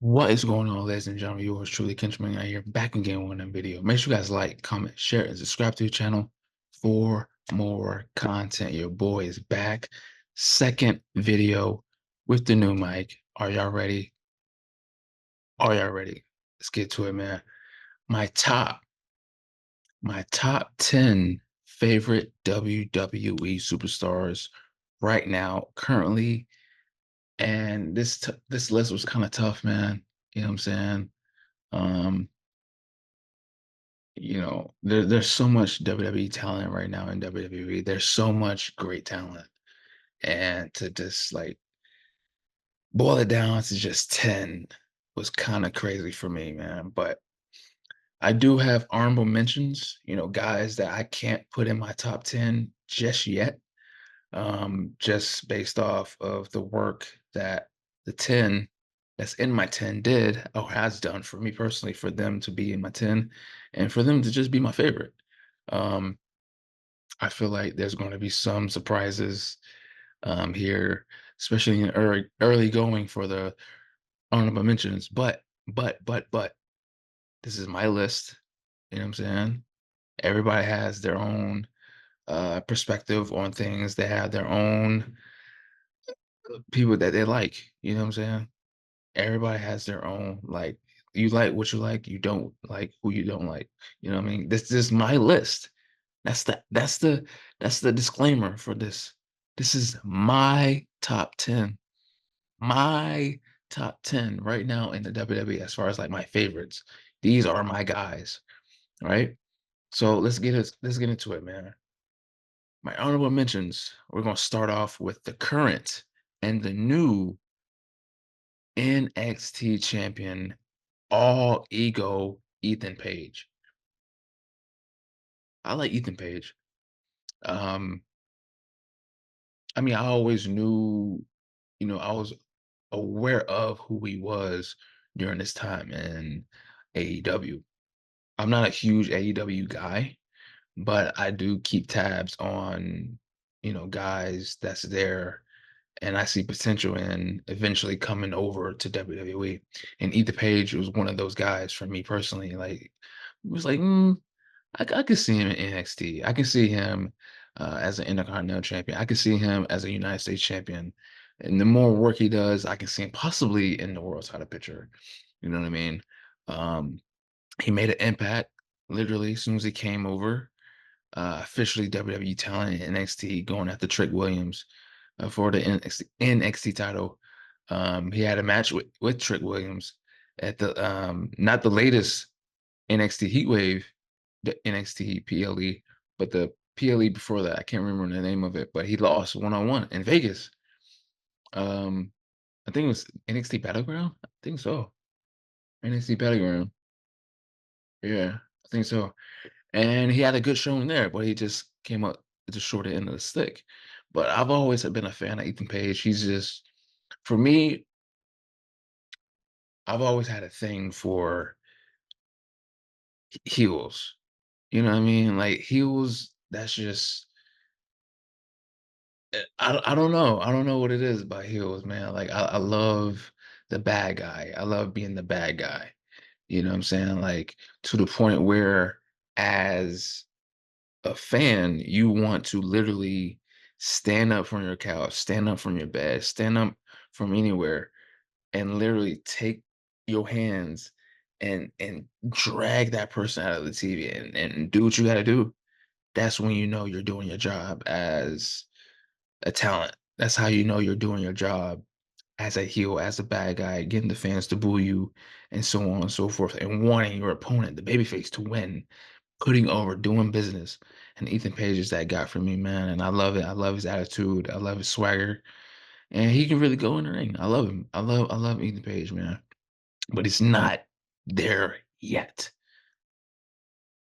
What is going on, ladies and gentlemen? Yours truly, Kenjamin out here, back again with another video. Make sure you guys like, comment, share, and subscribe to the channel for more content. Your boy is back. Second video with the new mic. Are y'all ready? Are y'all ready? Let's get to it, man. My top, my top 10 favorite WWE superstars right now, currently. And this list was kind of tough, man. You know what I'm saying? Um, there's so much WWE talent right now in WWE. There's so much great talent. And to just like boil it down to just 10 was kind of crazy for me, man. But I do have honorable mentions, guys that I can't put in my top 10 just yet. Just based off of the work that the 10 that's in my 10 did or has done for me personally, for them to be in my 10 and for them to just be my favorite. Um, I feel like there's going to be some surprises here, especially in early going for the honorable mentions. But this is my list. You know what I'm saying? Everybody has their own perspective on things. They have their own people that they like. You know what I'm saying? Everybody has their own like. You like what you like. You don't like who you don't like. You know what I mean? This is my list. That's the disclaimer for this. This is my top 10. My top 10 right now in the WWE as far as like my favorites. These are my guys, right? So let's get into it, man. My honorable mentions. We're gonna start off with the current and the new NXT champion, all ego Ethan Page. I like Ethan Page. Um, I mean, I always knew, I was aware of who he was during this time in AEW. I'm not a huge AEW guy, but I do keep tabs on, guys that's there and I see potential in eventually coming over to WWE. And Ethan Page was one of those guys for me personally. Like, it was like, I could see him in NXT. I can see him as an Intercontinental Champion. I can see him as a United States Champion. And the more work he does, I can see him possibly in the world title picture. You know what I mean? Um, he made an impact literally as soon as he came over. Officially WWE talent in NXT, going after Trick Williams for the NXT title. He had a match with Trick Williams at the not the latest NXT Heatwave, the NXT PLE, but the PLE before that. I can't remember the name of it, but he lost 1-on-1 in Vegas. Um, I think it was NXT Battleground. I think so. NXT Battleground. Yeah, I think so. And he had a good showing there, but he just came up at the short end of the stick. But I've always been a fan of Ethan Page. He's just, for me, I've always had a thing for heels. You know what I mean? Like heels, that's just I don't know. I don't know what it is about heels, man. Like I love the bad guy. I love being the bad guy. You know what I'm saying? Like to the point where as a fan, you want to literally stand up from your couch, stand up from your bed, stand up from anywhere, and literally take your hands and drag that person out of the TV and do what you got to do. That's when you know you're doing your job as a talent. That's how you know you're doing your job as a heel, as a bad guy, getting the fans to boo you, and so on and so forth, and wanting your opponent, the babyface, to win, putting over, doing business. And Ethan Page is that guy for me, man. And I love it. I love his attitude. I love his swagger. And he can really go in the ring. I love him. I love Ethan Page, man. But it's not there yet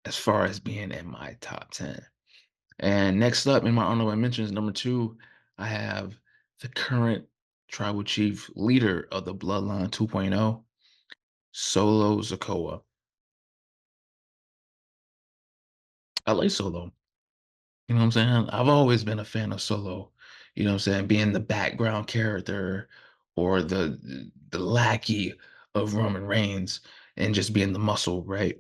as far as being in my top 10. And next up in my honorable mentions, number two, I have the current tribal chief leader of the Bloodline 2.0, Solo Sikoa. I like Solo. You know what I'm saying? I've always been a fan of Solo. You know what I'm saying? Being the background character or the lackey of Roman Reigns and just being the muscle, right?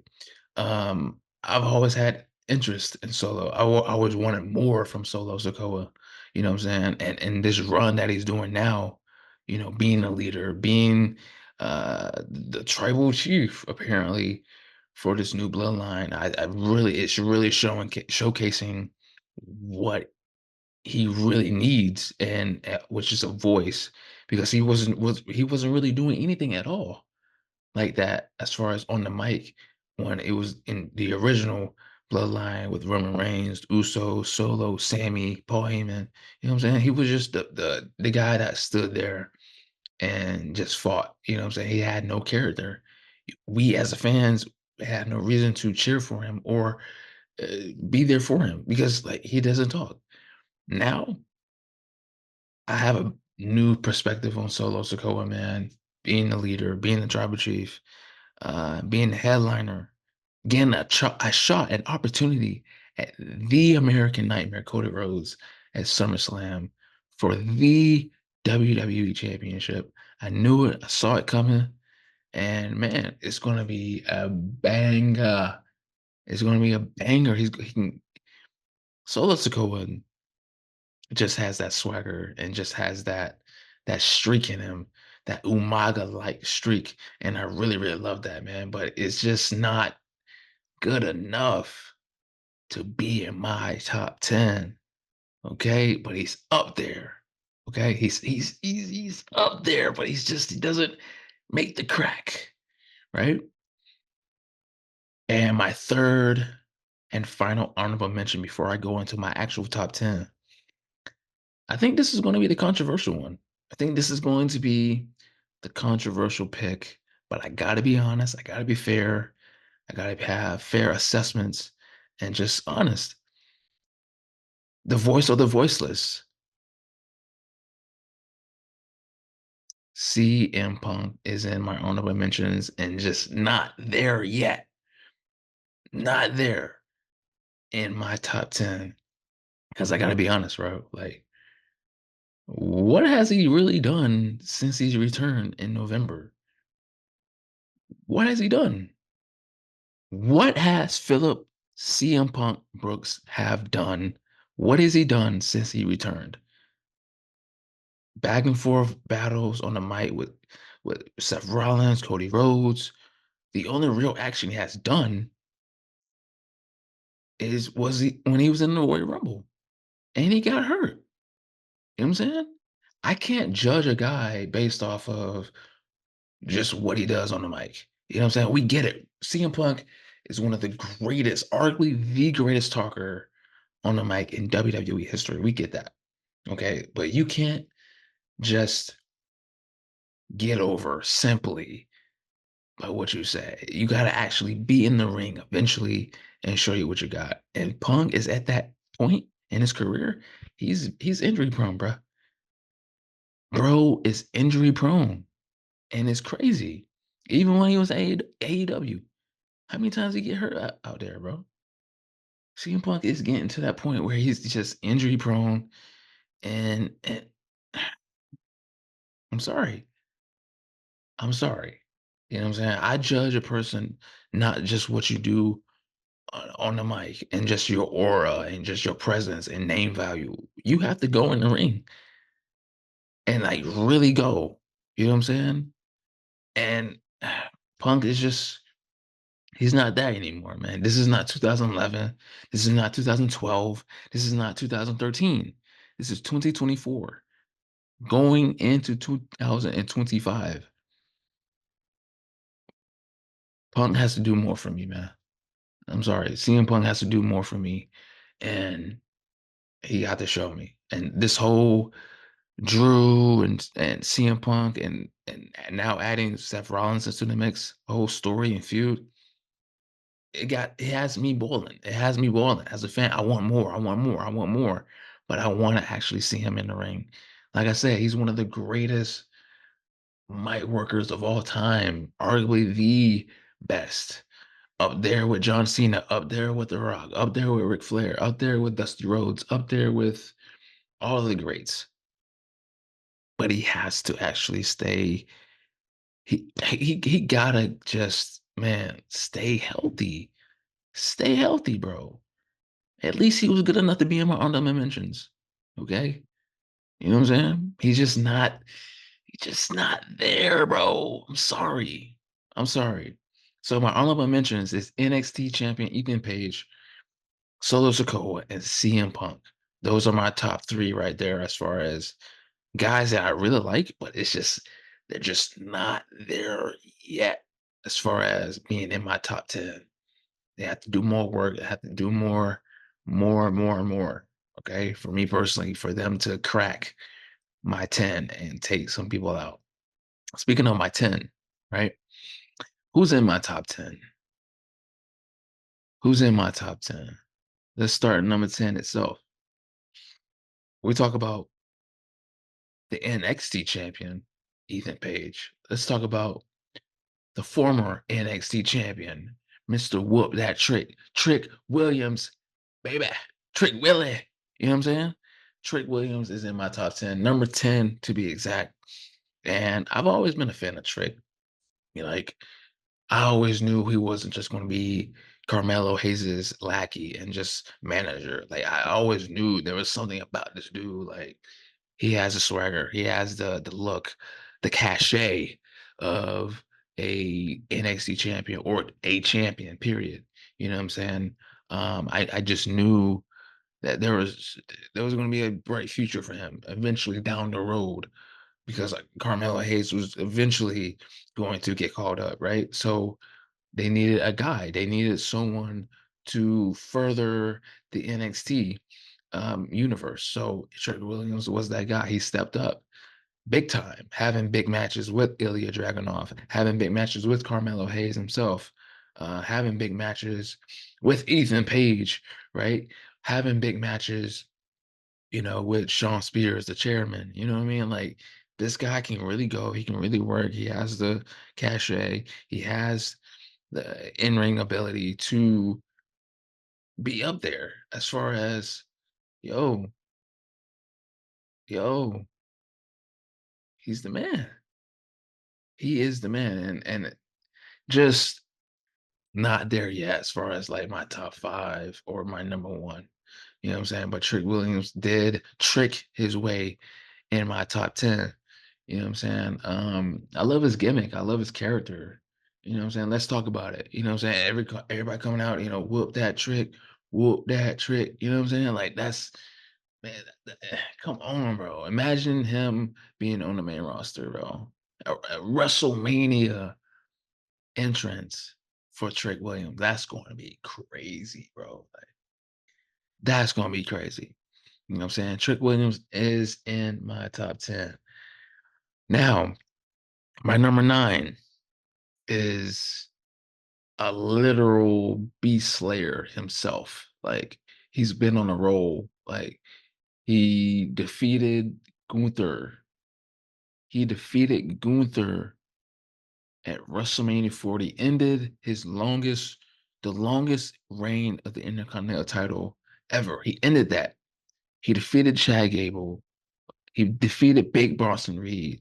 I've always had interest in Solo. I always wanted more from Solo Sokoa. You know what I'm saying? And this run that he's doing now, being a leader, being the tribal chief apparently for this new bloodline. I really it's really showcasing what he really needs, and which is a voice, because he wasn't really doing anything at all like that as far as on the mic when it was in the original bloodline with Roman Reigns, Uso, Solo, Sammy, Paul Heyman. You know what I'm saying? He was just the guy that stood there and just fought. You know what I'm saying? He had no character. We as a fans had no reason to cheer for him or uh, be there for him because like he doesn't talk. Now I have a new perspective on Solo Sokoa, man. Being the leader, being the tribal chief, being the headliner, getting a shot, an opportunity at the American Nightmare, Cody Rhodes, at SummerSlam for the WWE Championship. I knew it. I saw it coming, and man, it's gonna be a banger. It's gonna be a banger. He can Solo Sikoa just has that swagger and just has that streak in him, that Umaga like streak, and I really really love that, man. But it's just not good enough to be in my top 10. Okay, but he's up there. Okay, he's up there, but he doesn't make the crack, right? And my third and final honorable mention before I go into my actual top 10. I think this is going to be the controversial one. I think this is going to be the controversial pick, but I got to be honest, I got to be fair. I got to have fair assessments and just honest. The voice of the voiceless. CM Punk is in my honorable mentions and just not there yet. Not there in my top 10. Because I gotta be honest, bro. Like, what has he really done since he's returned in November? What has he done? What has Philip CM Punk Brooks have done? What has he done since he returned? Back and forth battles on the mic with Seth Rollins, Cody Rhodes. The only real action he has done was he when he was in the Royal Rumble and he got hurt. You know what I'm saying? I can't judge a guy based off of just what he does on the mic. You know what I'm saying? We get it. CM Punk is one of the greatest, arguably the greatest talker on the mic in WWE history. We get that. Okay. But you can't just get over simply by what you say. You got to actually be in the ring eventually and show you what you got. And Punk is at that point in his career. He's injury prone, bro. Bro is injury prone, and it's crazy. Even when he was AEW, how many times he get hurt out there, bro? CM Punk is getting to that point where he's just injury prone, and I'm sorry. I'm sorry. You know what I'm saying? I judge a person not just what you do on the mic and just your aura and just your presence and name value. You have to go in the ring and like really go. You know what I'm saying? And Punk is just he's not that anymore, man. This is not 2011. This is not 2012. This is not 2013. This is 2024. Going into 2025. Punk has to do more for me, man. I'm sorry. CM Punk has to do more for me. And he got to show me. And this whole Drew and CM Punk and now adding Seth Rollins into the mix, whole story and feud, it has me boiling. It has me boiling. As a fan, I want more. I want more. I want more. But I want to actually see him in the ring. Like I said, he's one of the greatest mic workers of all time, arguably the best. Up there with John Cena, up there with The Rock, up there with Ric Flair, up there with Dusty Rhodes, up there with all of the greats. But he has to actually stay He gotta just, man, stay healthy. Stay healthy, bro. At least he was good enough to be in my honorable mentions. Okay? You know what I'm saying? He's just not there, bro. I'm sorry. I'm sorry. So my honorable mentions is NXT champion Ethan Page, Solo Sikoa, and CM Punk. Those are my top three right there as far as guys that I really like, but they're just not there yet as far as being in my top 10. They have to do more work. They have to do more. Okay. For me personally, for them to crack my 10 and take some people out. Speaking of my 10, right? Who's in my top 10? Who's in my top 10? Let's start at number 10 itself. We talk about the NXT champion, Ethan Page. Let's talk about the former NXT champion, Mr. Whoop That Trick Williams, baby. Trick Willie. You know what I'm saying? Trick Williams is in my top 10, number 10 to be exact. And I've always been a fan of Trick. You know, like, I always knew he wasn't just going to be Carmelo Hayes' lackey and just manager. Like, I always knew there was something about this dude. Like, he has a swagger. He has the look, the cachet of a NXT champion or a champion, period. You know what I'm saying? I just knew that there was going to be a bright future for him eventually down the road because like Carmelo Hayes was eventually going to get called up, right? So they needed a guy. They needed someone to further the NXT universe. So Trick Williams was that guy. He stepped up big time, having big matches with Ilya Dragunov, having big matches with Carmelo Hayes himself, having big matches with Ethan Page, right? Having big matches, with Sean Spears, the chairman. You know what I mean? Like, this guy can really go. He can really work. He has the cachet. He has the in-ring ability to be up there as far as, yo, yo, he's the man. He is the man. And just not there yet as far as like my top five or my number one. You know what I'm saying? But Trick Williams did trick his way in my top 10. You know what I'm saying? I love his gimmick. I love his character. You know what I'm saying? Let's talk about it. You know what I'm saying? Everybody coming out, whoop that trick. You know what I'm saying? Like, that's, man, come on, bro. Imagine him being on the main roster, bro. A WrestleMania entrance for Trick Williams. That's going to be crazy, bro. Like, that's going to be crazy. You know what I'm saying? Trick Williams is in my top 10. Now, my number 9 is a literal beast slayer himself. Like, he's been on a roll. Like, he defeated Gunther. He defeated Gunther at WrestleMania 40, ended the longest reign of the Intercontinental title ever. He ended that. He defeated Chad Gable. He defeated Big Boston Reed.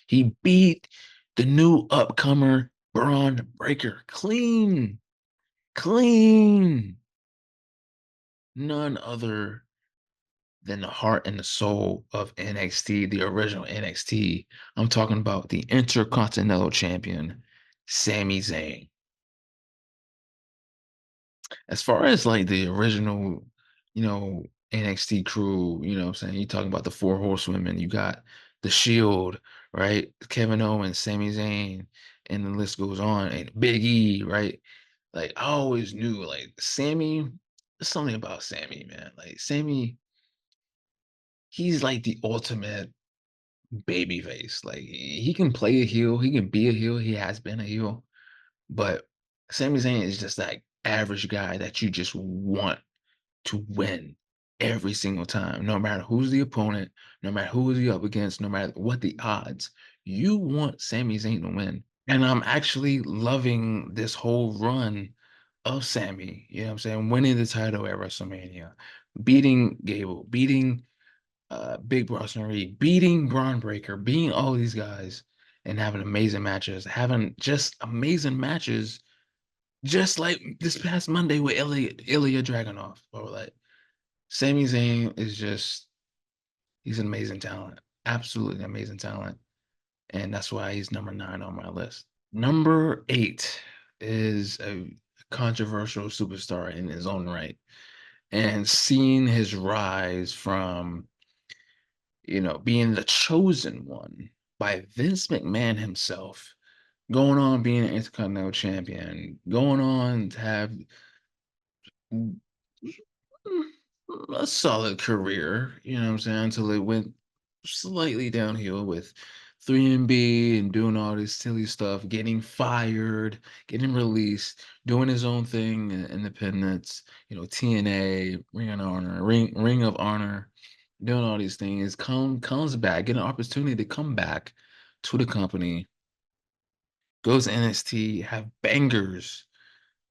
He beat the new upcomer Braun Breaker clean, clean. None other than the heart and the soul of NXT, the original NXT. I'm talking about the Intercontinental Champion, Sami Zayn. As far as like the original, NXT crew, you know what I'm saying? You talking about the four horsewomen, you got the Shield, right? Kevin Owens, Sami Zayn, and the list goes on. And Big E, right? Like, I always knew like Sammy, there's something about Sammy, man. Like, Sammy, he's like the ultimate baby face. Like, he can play a heel, he can be a heel, he has been a heel, but Sami Zayn is just that average guy that you just want to win every single time, no matter who's the opponent, no matter who is he up against, no matter what the odds. You want Sami Zayn to win. And I'm actually loving this whole run of Sammy. You know what I'm saying? Winning the title at WrestleMania, beating Gable, beating Big Boss Reed, beating Braun Breaker, beating all these guys, and having amazing matches, having just amazing matches, just like this past Monday with Ilya Dragunov, bro. Like Sami Zayn is just he's an amazing talent, absolutely amazing talent, and that's why he's number 9 on my list. Number 8 is a controversial superstar in his own right, and seeing his rise from being the chosen one by Vince McMahon himself, going on being an Intercontinental Champion, going on to have mm, a solid career, you know what I'm saying, until it went slightly downhill with 3MB and doing all this silly stuff, getting fired, getting released, doing his own thing in independence, TNA, Ring of Honor, doing all these things, comes back, get an opportunity to come back to the company, goes to NXT, have bangers,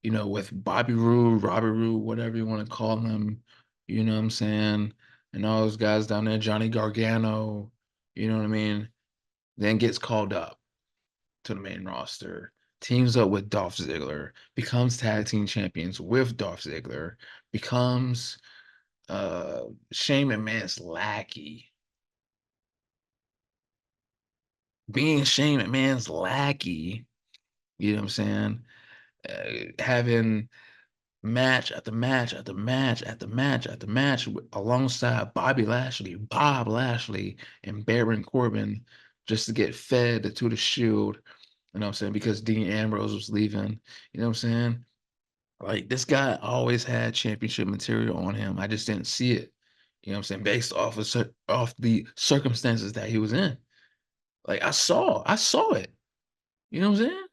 with Bobby Roode, Robbie Roode, whatever you want to call him, you know what I'm saying? And all those guys down there, Johnny Gargano, you know what I mean? Then gets called up to the main roster, teams up with Dolph Ziggler, becomes tag team champions with Dolph Ziggler, becomes Shane McMahon's lackey. Being Shane McMahon's lackey, you know what I'm saying? Having match after match after match after match after match alongside Bob Lashley, and Baron Corbin just to get fed to the Shield. You know what I'm saying? Because Dean Ambrose was leaving. You know what I'm saying? Like this guy always had championship material on him. I just didn't see it. You know what I'm saying? Based off the circumstances that he was in. Like I saw it. You know what I'm saying?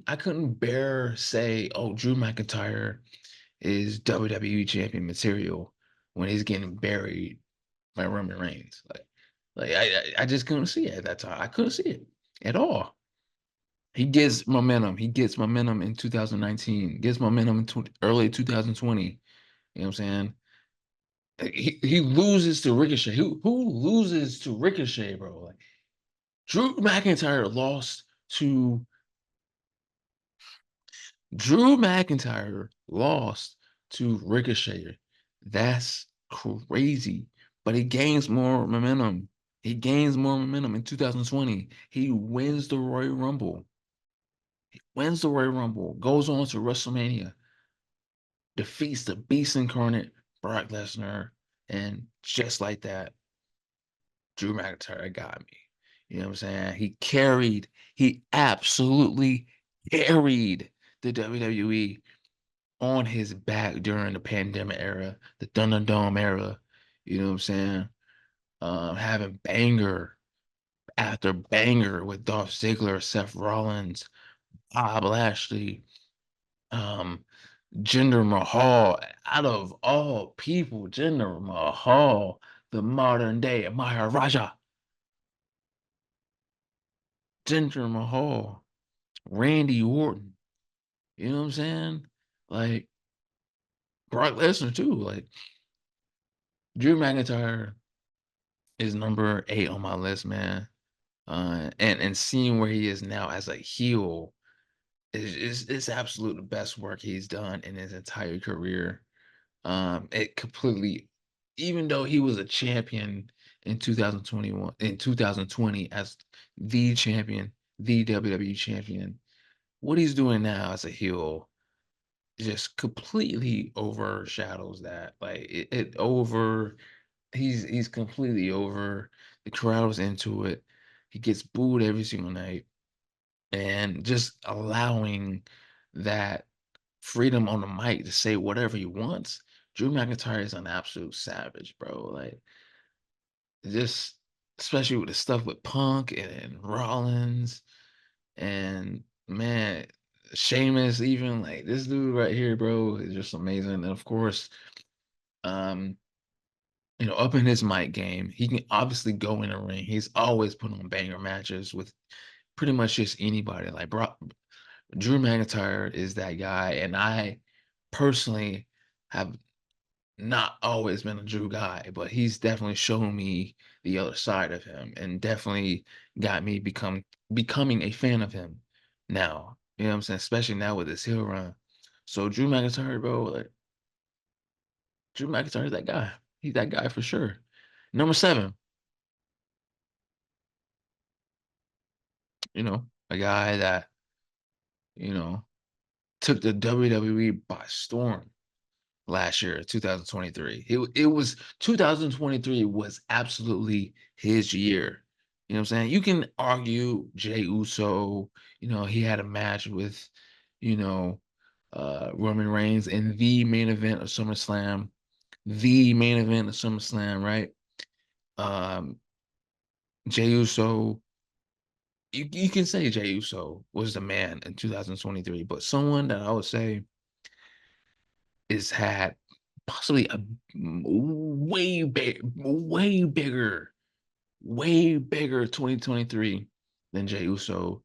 I couldn't bear say, oh, Drew McIntyre is WWE champion material when he's getting buried by Roman Reigns. Like I just couldn't see it at that time. I couldn't see it at all. He gets momentum. He gets momentum in 2019. Gets momentum in early 2020. You know what I'm saying? He loses to Ricochet. Who loses to Ricochet, bro? Like Drew McIntyre lost to Drew McIntyre lost to Ricochet. That's crazy. But he gains more momentum. He gains more momentum in 2020. He wins the Royal Rumble. He wins the Royal Rumble. Goes on to WrestleMania. Defeats the Beast Incarnate, Brock Lesnar. And just like that, Drew McIntyre got me. You know what I'm saying? He absolutely carried the WWE on his back during the pandemic era, the Thunderdome era. You know what I'm saying? Having banger after banger with Dolph Ziggler, Seth Rollins, Bob Lashley, um, Jinder Mahal. Out of all people, Jinder Mahal, the modern day Maharaja, Jinder Mahal, Randy Orton. You know what I'm saying? Like Brock Lesnar too. Like Drew McIntyre is number 8 on my list, man. And seeing where he is now as a heel is absolute the best work he's done in his entire career. It completely, even though he was a champion in 2021, in 2020 as the champion, the WWE champion, what he's doing now as a heel just completely overshadows that. Like it over he's completely over. The crowd was into it. He gets booed every single night, and just allowing that freedom on the mic to say whatever he wants. Drew McIntyre is an absolute savage, bro. Like just especially with the stuff with Punk and Rollins and man, Sheamus, even like this dude right here, bro, is just amazing. And of course, um, up in his mic game, he can obviously go in a ring. He's always put on banger matches with pretty much just anybody. Like Drew McIntyre is that guy, and I personally have not always been a Drew guy, but he's definitely shown me the other side of him and definitely got me becoming a fan of him now. You know what I'm saying? Especially now with his heel run. So Drew McIntyre, bro, like Drew McIntyre is that guy. He's that guy for sure. Number seven, a guy that, you know, took the WWE by storm last year, 2023. It was 2023 was absolutely his year. You know what I'm saying? You can argue Jay Uso, he had a match with, you know, Roman Reigns in the main event of SummerSlam, right? Um, Jay Uso, you can say Jay Uso was the man in 2023, but someone that I would say is had possibly a way bigger 2023 than Jey Uso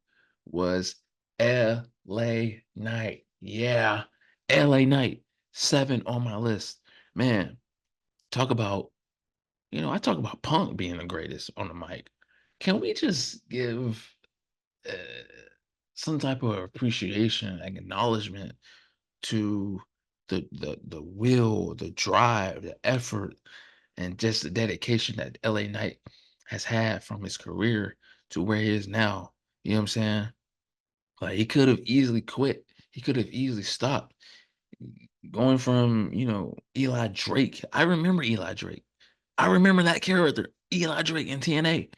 was LA Knight. Yeah, LA Knight, 7 on my list. Man, talk about, I talk about Punk being the greatest on the mic. Can we just give uh, some type of appreciation, acknowledgement to the will, the drive, the effort, and just the dedication that LA Knight has had from his career to where he is now. You know what I'm saying? Like he could have easily quit. He could have easily stopped. Going from, Eli Drake. I remember Eli Drake. I remember that character, Eli Drake in TNA.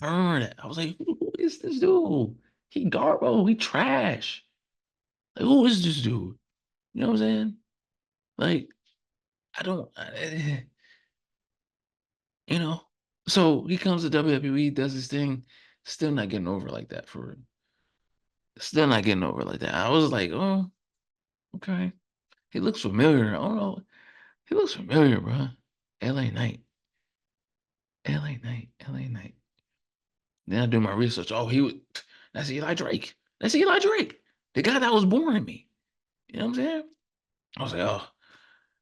I remember that. I was like, who is this dude? He garbo, he trash. Like, who is this dude? You know what I'm saying? Like, I don't, you know. So he comes to WWE, does his thing, still not getting over like that for real. Still not getting over like that. I was like, oh, okay. He looks familiar. I don't know. He looks familiar, bro. LA Knight. LA Knight. LA Knight. Then I do my research. Oh, that's Eli Drake. That's Eli Drake. The guy that was born in me. You know what I'm saying? I was like, oh,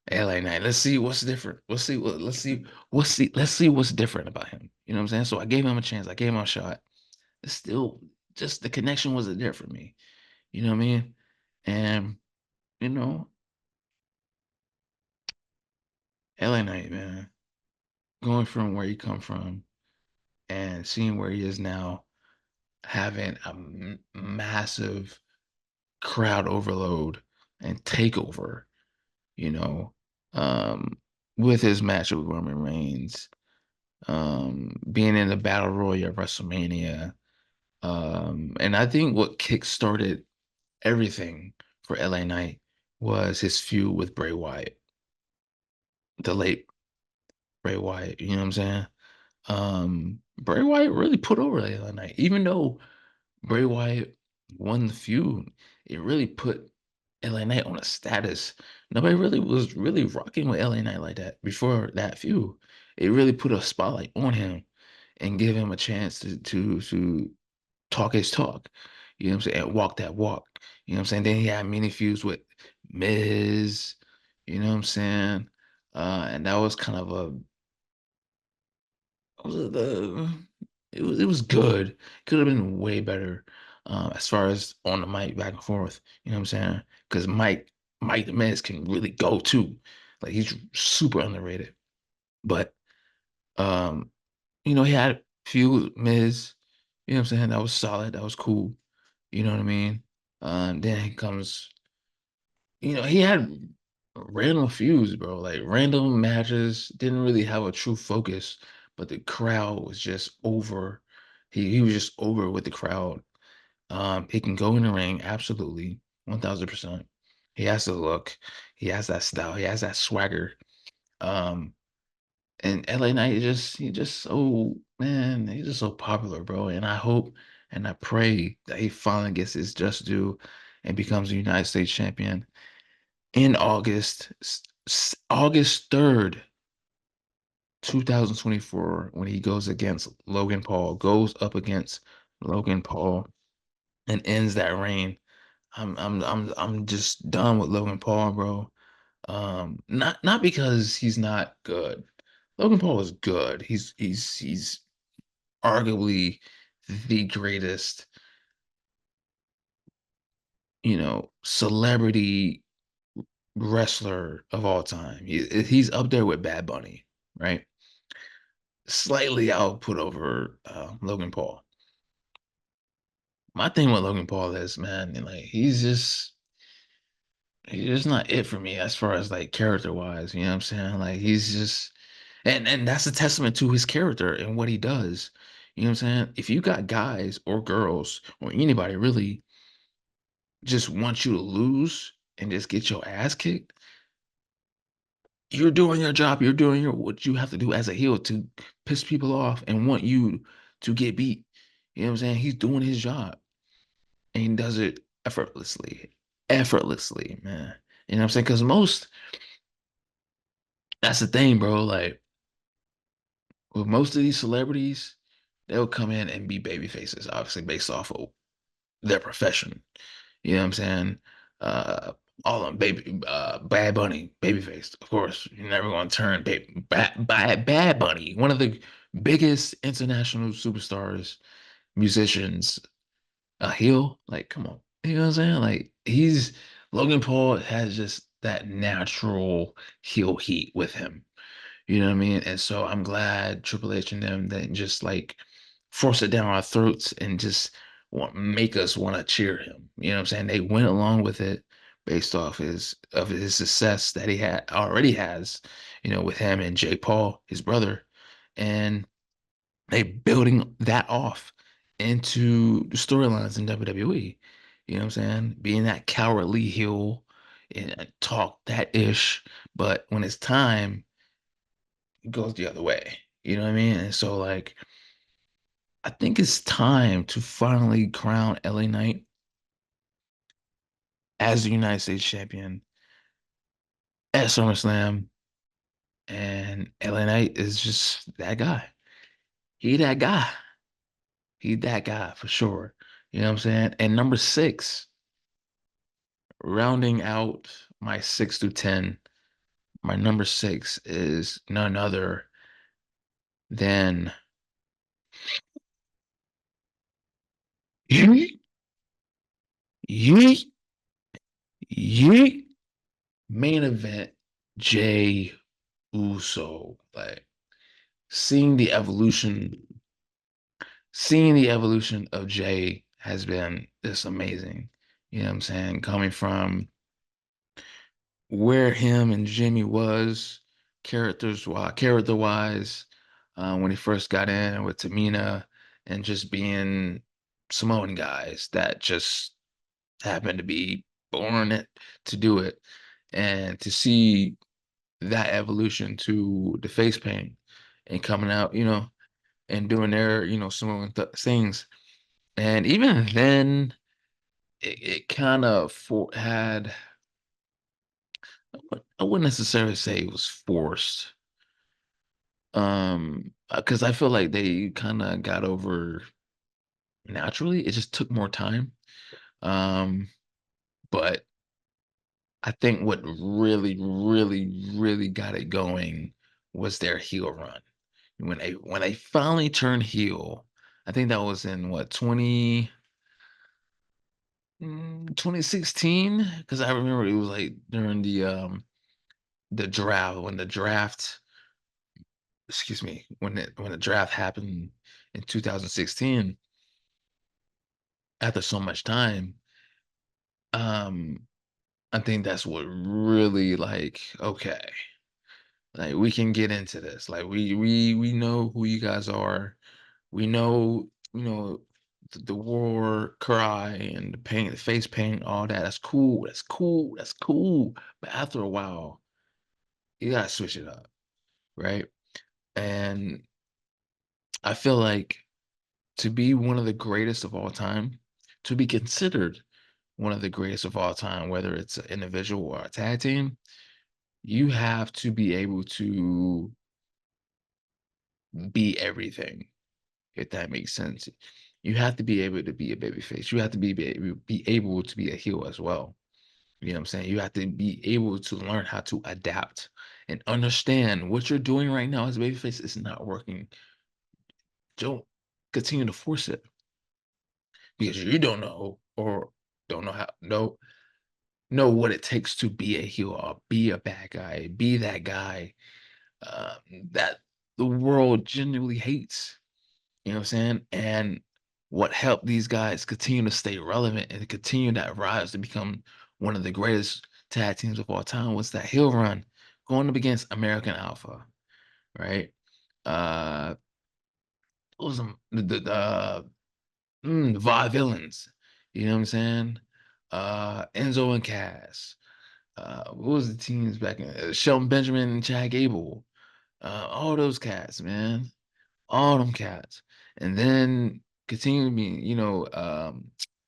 LA Knight. Let's see what's different. Let's see what's different about him. You know what I'm saying? So I gave him a chance. I gave him a shot. It's still just the connection wasn't there for me. You know what I mean? And you know, LA Knight, man, going from where he come from and seeing where he is now, having a massive crowd overload and takeover, you know, um, with his match with Roman Reigns, being in the Battle Royal at WrestleMania. And I think what kick-started everything for LA Knight was his feud with Bray Wyatt, the late Bray Wyatt. You know what I'm saying? Bray Wyatt really put over LA Knight, even though Bray Wyatt won the feud. It really put LA Knight on a status. Nobody really was really rocking with LA Knight like that before that feud. It really put a spotlight on him and give him a chance to talk his talk. You know what I'm saying? And walk that walk. You know what I'm saying? Then he had many feuds with Miz. You know what I'm saying? And that was kind of a was it was good. Could have been way better as far as on the mic back and forth. You know what I'm saying? Because Mike the Miz can really go too. Like he's super underrated. But um, he had a few Miz. You know what I'm saying? That was solid. That was cool. You know what I mean? Then he comes. He had random feuds, bro. Like random matches, didn't really have a true focus, but the crowd was just over. He was just over with the crowd. He can go in the ring, absolutely, 1000%. He has the look, he has that style, he has that swagger. Um, and LA Knight he just so man, he's just so popular, bro. And I hope and I pray that he finally gets his just due and becomes a United States champion in August 3rd, 2024, when he goes up against Logan Paul and ends that reign. I'm just done with Logan Paul, bro. Not because he's not good. Logan Paul is good. He's arguably the greatest, celebrity wrestler of all time. He's up there with Bad Bunny, right? Slightly I'll put over Logan Paul. My thing with Logan Paul is, man, like he's just not it for me as far as like character wise. You know what I'm saying? Like he's just, and that's a testament to his character and what he does. You know what I'm saying? If you got guys or girls or anybody really just want you to lose and just get your ass kicked, you're doing your job. You're doing your what you have to do as a heel to piss people off and want you to get beat. You know what I'm saying? He's doing his job and he does it effortlessly. Effortlessly, man. You know what I'm saying? Because that's the thing, bro. Like with most of these celebrities, they'll come in and be baby faces, obviously based off of their profession. You know what I'm saying? Uh, all of them, Bad Bunny, babyface. Of course, you're never going to turn Bad Bunny, one of the biggest international superstars, musicians, a heel. Like, come on, you know what I'm saying? Like, Logan Paul has just that natural heel heat with him. You know what I mean? And so I'm glad Triple H and them didn't just like force it down our throats and just make us want to cheer him. You know what I'm saying? They went along with it based off his success that he had already has, with him and Jake Paul, his brother, and they building that off into the storylines in WWE. You know what I'm saying? Being that cowardly heel and talk that ish, but when it's time goes the other way. You know what I mean? And so like I think it's time to finally crown LA Knight as the United States champion at SummerSlam. And LA Knight is just that guy. He that guy. He that guy for sure. You know what I'm saying? And number six, rounding out my 6 to 10, my number six is none other than Yeet, Yeet, Yeet, main event Jay Uso. Like seeing the evolution of Jay has been just amazing. You know what I'm saying? Coming from where him and Jimmy was character wise, when he first got in with Tamina and just being Samoan guys that just happened to be born to do it. And to see that evolution to the face paint and coming out, and doing their, similar things. And even then, it kind of had, I wouldn't necessarily say it was forced. Because I feel like they kind of got over naturally. It just took more time. Um, but I think what really, really, really got it going was their heel run. When they finally turned heel, I think that was in what 2016, because I remember it was like during the draft when the draft, excuse me, when the draft happened in 2016. After so much time, um, I think that's what really like okay, like we can get into this. Like we know who you guys are. We know, the war cry and the paint, the face paint, all that. That's cool. That's cool. That's cool. But after a while, you gotta switch it up, right? And I feel like to be one of the greatest of all time, to be considered one of the greatest of all time, whether it's an individual or a tag team, you have to be able to be everything, if that makes sense. You have to be able to be a babyface. You have to be able to be a heel as well. You know what I'm saying? You have to be able to learn how to adapt and understand what you're doing right now as a babyface is not working. Don't continue to force it because you don't know or don't know how know what it takes to be a heel or be a bad guy, be that guy um, that the world genuinely hates. You know what I'm saying? And what helped these guys continue to stay relevant and continue that rise to become one of the greatest tag teams of all time was that heel run going up against American Alpha, right? Uh, what was the Vaudevillains, you know what I'm saying? Enzo and Cass. What was the teams back in Shelton Benjamin and Chad Gable? All those cats, man. All them cats. And then continue to be,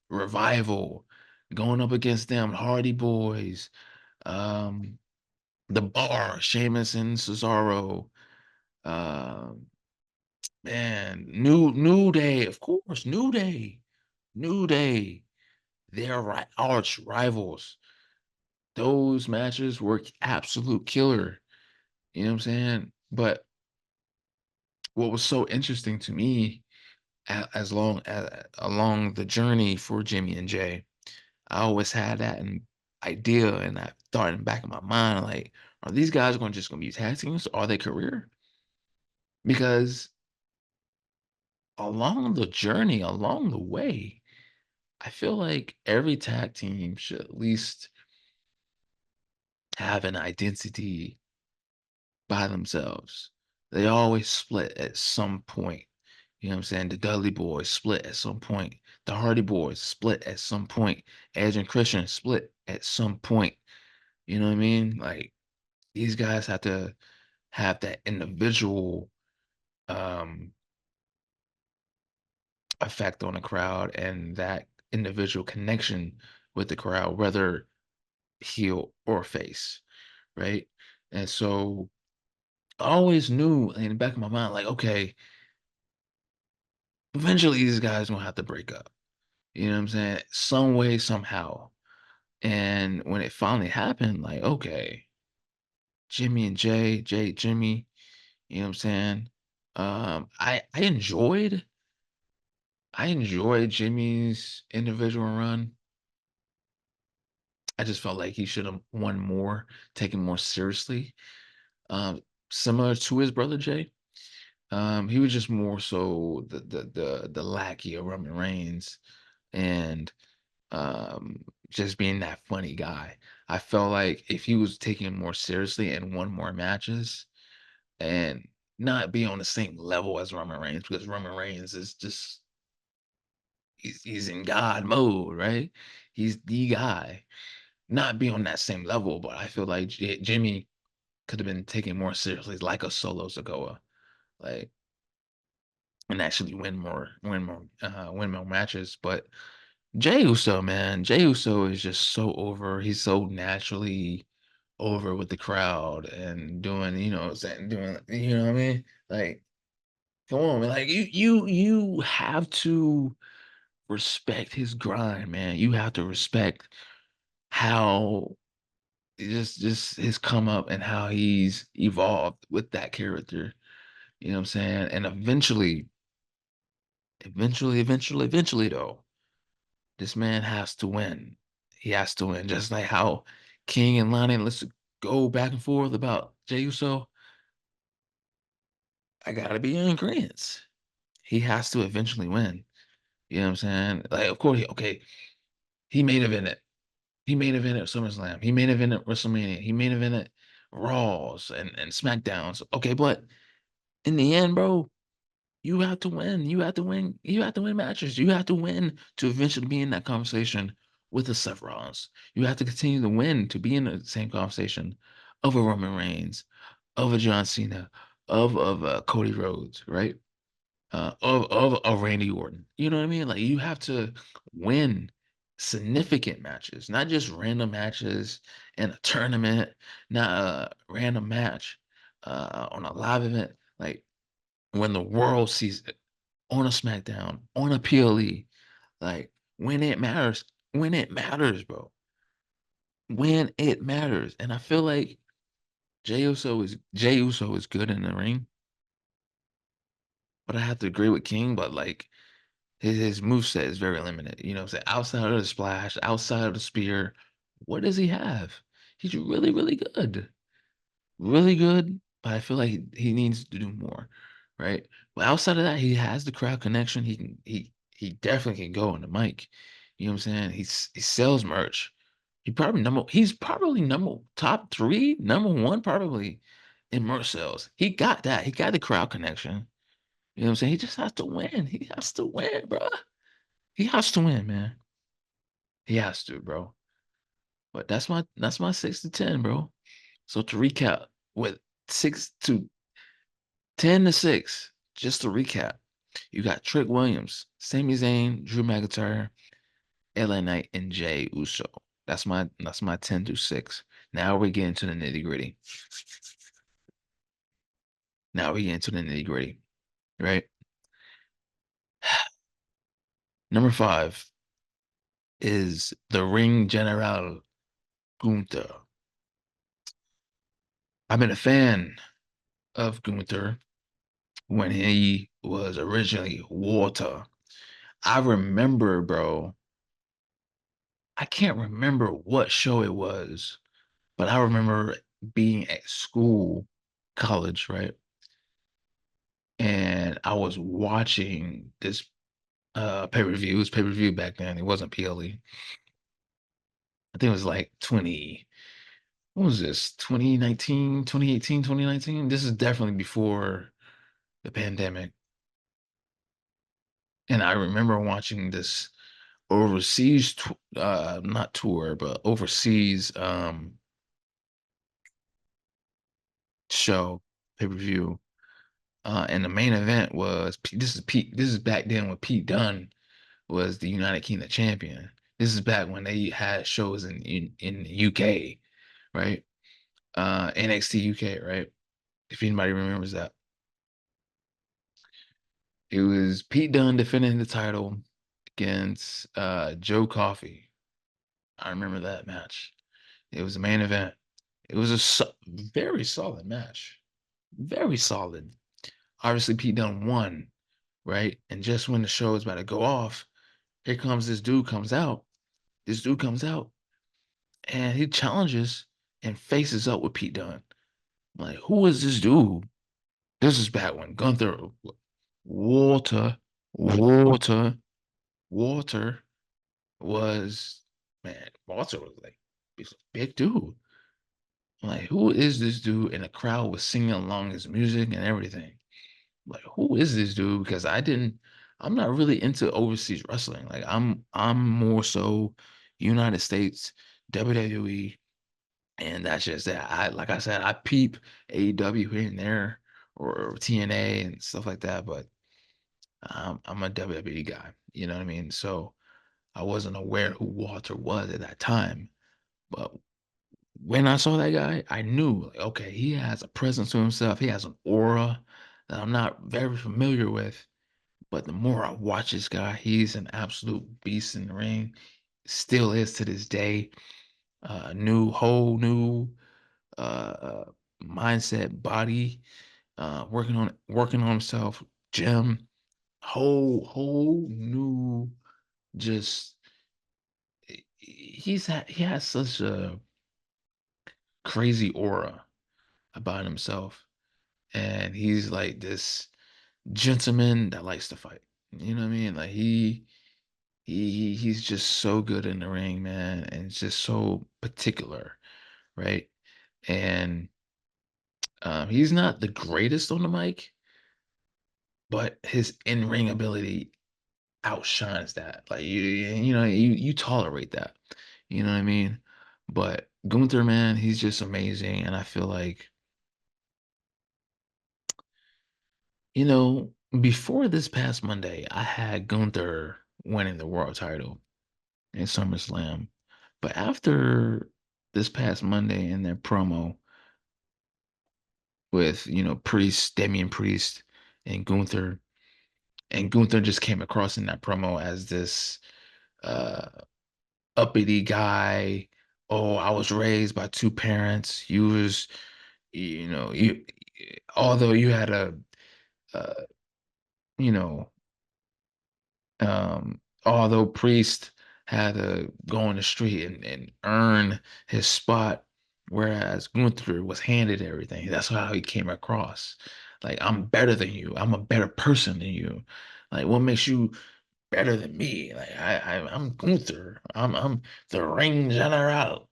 Revival going up against them, Hardy Boys, um, The Bar, Sheamus and Cesaro, um, man, New Day, of course, New Day. They're arch rivals. Those matches were absolute killer. You know what I'm saying? But what was so interesting to me as long as along the journey for Jimmy and Jay, I always had that idea and I thought in the back of my mind, like, are these guys going just gonna be tag teams? Are they career? Because along the journey, along the way, I feel like every tag team should at least have an identity by themselves. They always split at some point. You know what I'm saying? The Dudley Boys split at some point. The Hardy Boys split at some point. Edge and Christian split at some point. You know what I mean? Like these guys have to have that individual um effect on the crowd and that individual connection with the crowd, whether heel or face, right? And so I always knew in the back of my mind, like, okay, eventually these guys gonna have to break up. You know what I'm saying? Some way, somehow. And when it finally happened, like, okay, Jimmy and Jimmy, you know what I'm saying? I enjoyed Jimmy's individual run. I just felt like he should have won more, taken more seriously. Um, Similar to his brother Jay. He was just more so the lackey of Roman Reigns and just being that funny guy. I felt like if he was taking it more seriously and won more matches and not be on the same level as Roman Reigns, because Roman Reigns is just he's in God mode, right? He's the guy. Not be on that same level, but I feel like Jimmy could have been taken more seriously, like a solo Sikoa, like and actually win more matches. But Jey Uso, man, Jey Uso is just so over. He's so naturally over with the crowd and doing, doing, you know what I mean? Like, come on, man. Like you have to respect his grind, man. You have to respect how just his come up and how he's evolved with that character. You know what I'm saying? And eventually though, this man has to win. He has to win. Just like how King and Lonnie, let's go back and forth about Jey Uso. I gotta be in agreement. He has to eventually win. You know what I'm saying? Like, of course, okay, he main evented. He main evented SummerSlam. He main evented WrestleMania. He main evented Raws and SmackDowns. Okay, but in the end, bro, you have to win. You have to win. You have to win matches. You have to win to eventually be in that conversation with the Seth Rollins. You have to continue to win to be in the same conversation of a Roman Reigns, of a John Cena, of Cody Rhodes, right? Of Randy Orton. You know what I mean? Like you have to win significant matches, not just random matches in a tournament, not a random match on a live event. Like when the world sees it on a SmackDown, on a PLE, like when it matters, bro. When it matters. And I feel like Jey Uso is good in the ring, but I have to agree with King. But like his moveset is very limited. You know what I'm saying? Outside of the splash, outside of the spear, what does he have? He's really, really good. Really good, but I feel like he needs to do more, right? But outside of that, he has the crowd connection. He definitely can go on the mic. You know what I'm saying? He sells merch. He's probably number top three, number one, probably in merch sales. He got that. He got the crowd connection. You know what I'm saying? He just has to win. He has to win, bro. He has to win, man. He has to, bro. But that's my 6 to 10, bro. So to recap, with 6 to 10 to 6, just to recap, you got Trick Williams, Sami Zayn, Drew McIntyre, LA Knight, and Jay Uso. That's my 10 to 6. Now we're getting to the nitty gritty. Now we get into the nitty gritty, right? Number 5 is the Ring General Gunther. I've been a fan of Gunther when he was originally Walter. I remember, bro, I can't remember what show it was, but I remember being at school, college, right? And I was watching this pay-per-view. It was pay-per-view back then. It wasn't PLE. I think it was like 20, what was this? 2019, 2018, 2019. This is definitely before the pandemic. And I remember watching this overseas not tour, but overseas show pay-per-view. And the main event was this is Pete. This is back then when Pete Dunne was the United Kingdom champion. This is back when they had shows in the UK, right? NXT UK, right? If anybody remembers that, it was Pete Dunne defending the title against Joe Coffey. I remember that match. It was the main event. It was a very solid match, very solid. Obviously, Pete Dunne won, right? And just when the show is about to go off, here comes this dude comes out. This dude comes out and he challenges and faces up with Pete Dunne. I'm like, who is this dude? This is back when Gunther, Walter, Walter, Walter was, man, Walter was like, he's a big dude. I'm like, who is this dude? And the crowd was singing along his music and everything. Like, who is this dude? Because I'm not really into overseas wrestling. Like, I'm more so United States, WWE, and that's just that. Like I said, I peep AEW here and there or TNA and stuff like that, but I'm a WWE guy. You know what I mean? So I wasn't aware who Walter was at that time, but when I saw that guy, I knew, like, okay, he has a presence to himself. He has an aura that I'm not very familiar with. But the more I watch this guy, he's an absolute beast in the ring. Still is to this day. Whole new uh, mindset, body, working on himself, gym, whole new, just he has such a crazy aura about himself, and he's like this gentleman that likes to fight. You know what I mean? Like he's just so good in the ring, man, and it's just so particular, right? And he's not the greatest on the mic, but his in-ring ability outshines that. Like you tolerate that. You know what I mean? But Gunther, man, he's just amazing, and I feel like before this past Monday, I had Gunther winning the world title in SummerSlam. But after this past Monday in their promo with, Priest, Damian Priest, and Gunther just came across in that promo as this uh uppity guy. Oh, I was raised by two parents. You was you although you had uh, you know, although Priest had to go on the street and earn his spot, whereas Gunther was handed everything. That's how he came across. Like, I'm better than you. I'm a better person than you. Like, what makes you better than me? Like, I'm Gunther. I'm the ring general.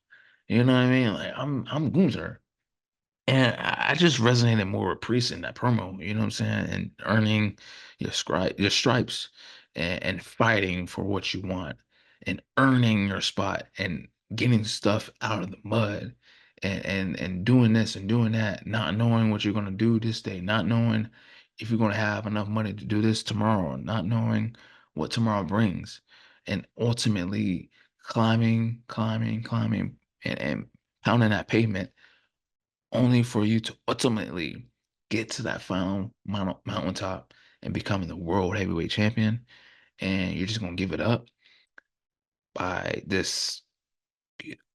You know what I mean? Like, I'm Gunther. And I just resonated more with Priest in that promo, you know what I'm saying? And earning your stripes and fighting for what you want and earning your spot and getting stuff out of the mud and doing this and doing that, not knowing what you're gonna do this day, not knowing if you're gonna have enough money to do this tomorrow, not knowing what tomorrow brings, and ultimately climbing, and pounding that pavement only for you to ultimately get to that final mountaintop and becoming the world heavyweight champion, and you're just gonna give it up by this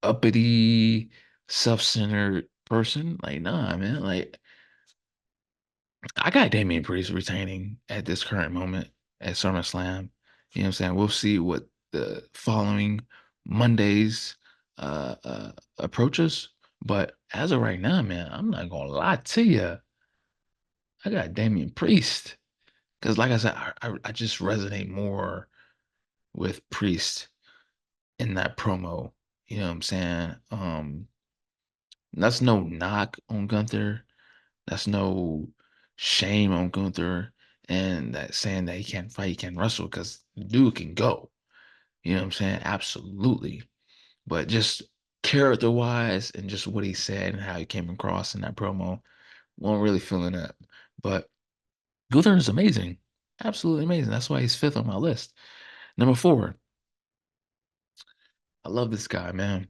uppity, self-centered person. Like, nah, man. Like, I got Damian Priest retaining at this current moment at SummerSlam. You know what I'm saying? We'll see what the following Mondays approaches. But as of right now, man, I'm not gonna lie to you. I got Damian Priest. Because, like I said, I just resonate more with Priest in that promo. You know what I'm saying? That's no knock on Gunther. That's no shame on Gunther. And that saying that he can't fight, he can't wrestle, because the dude can go. You know what I'm saying? Absolutely. But just character wise and just what he said and how he came across in that promo, wasn't really feeling that. But Gunther is amazing. Absolutely amazing. That's why he's fifth on my list. Number four, I love this guy, man.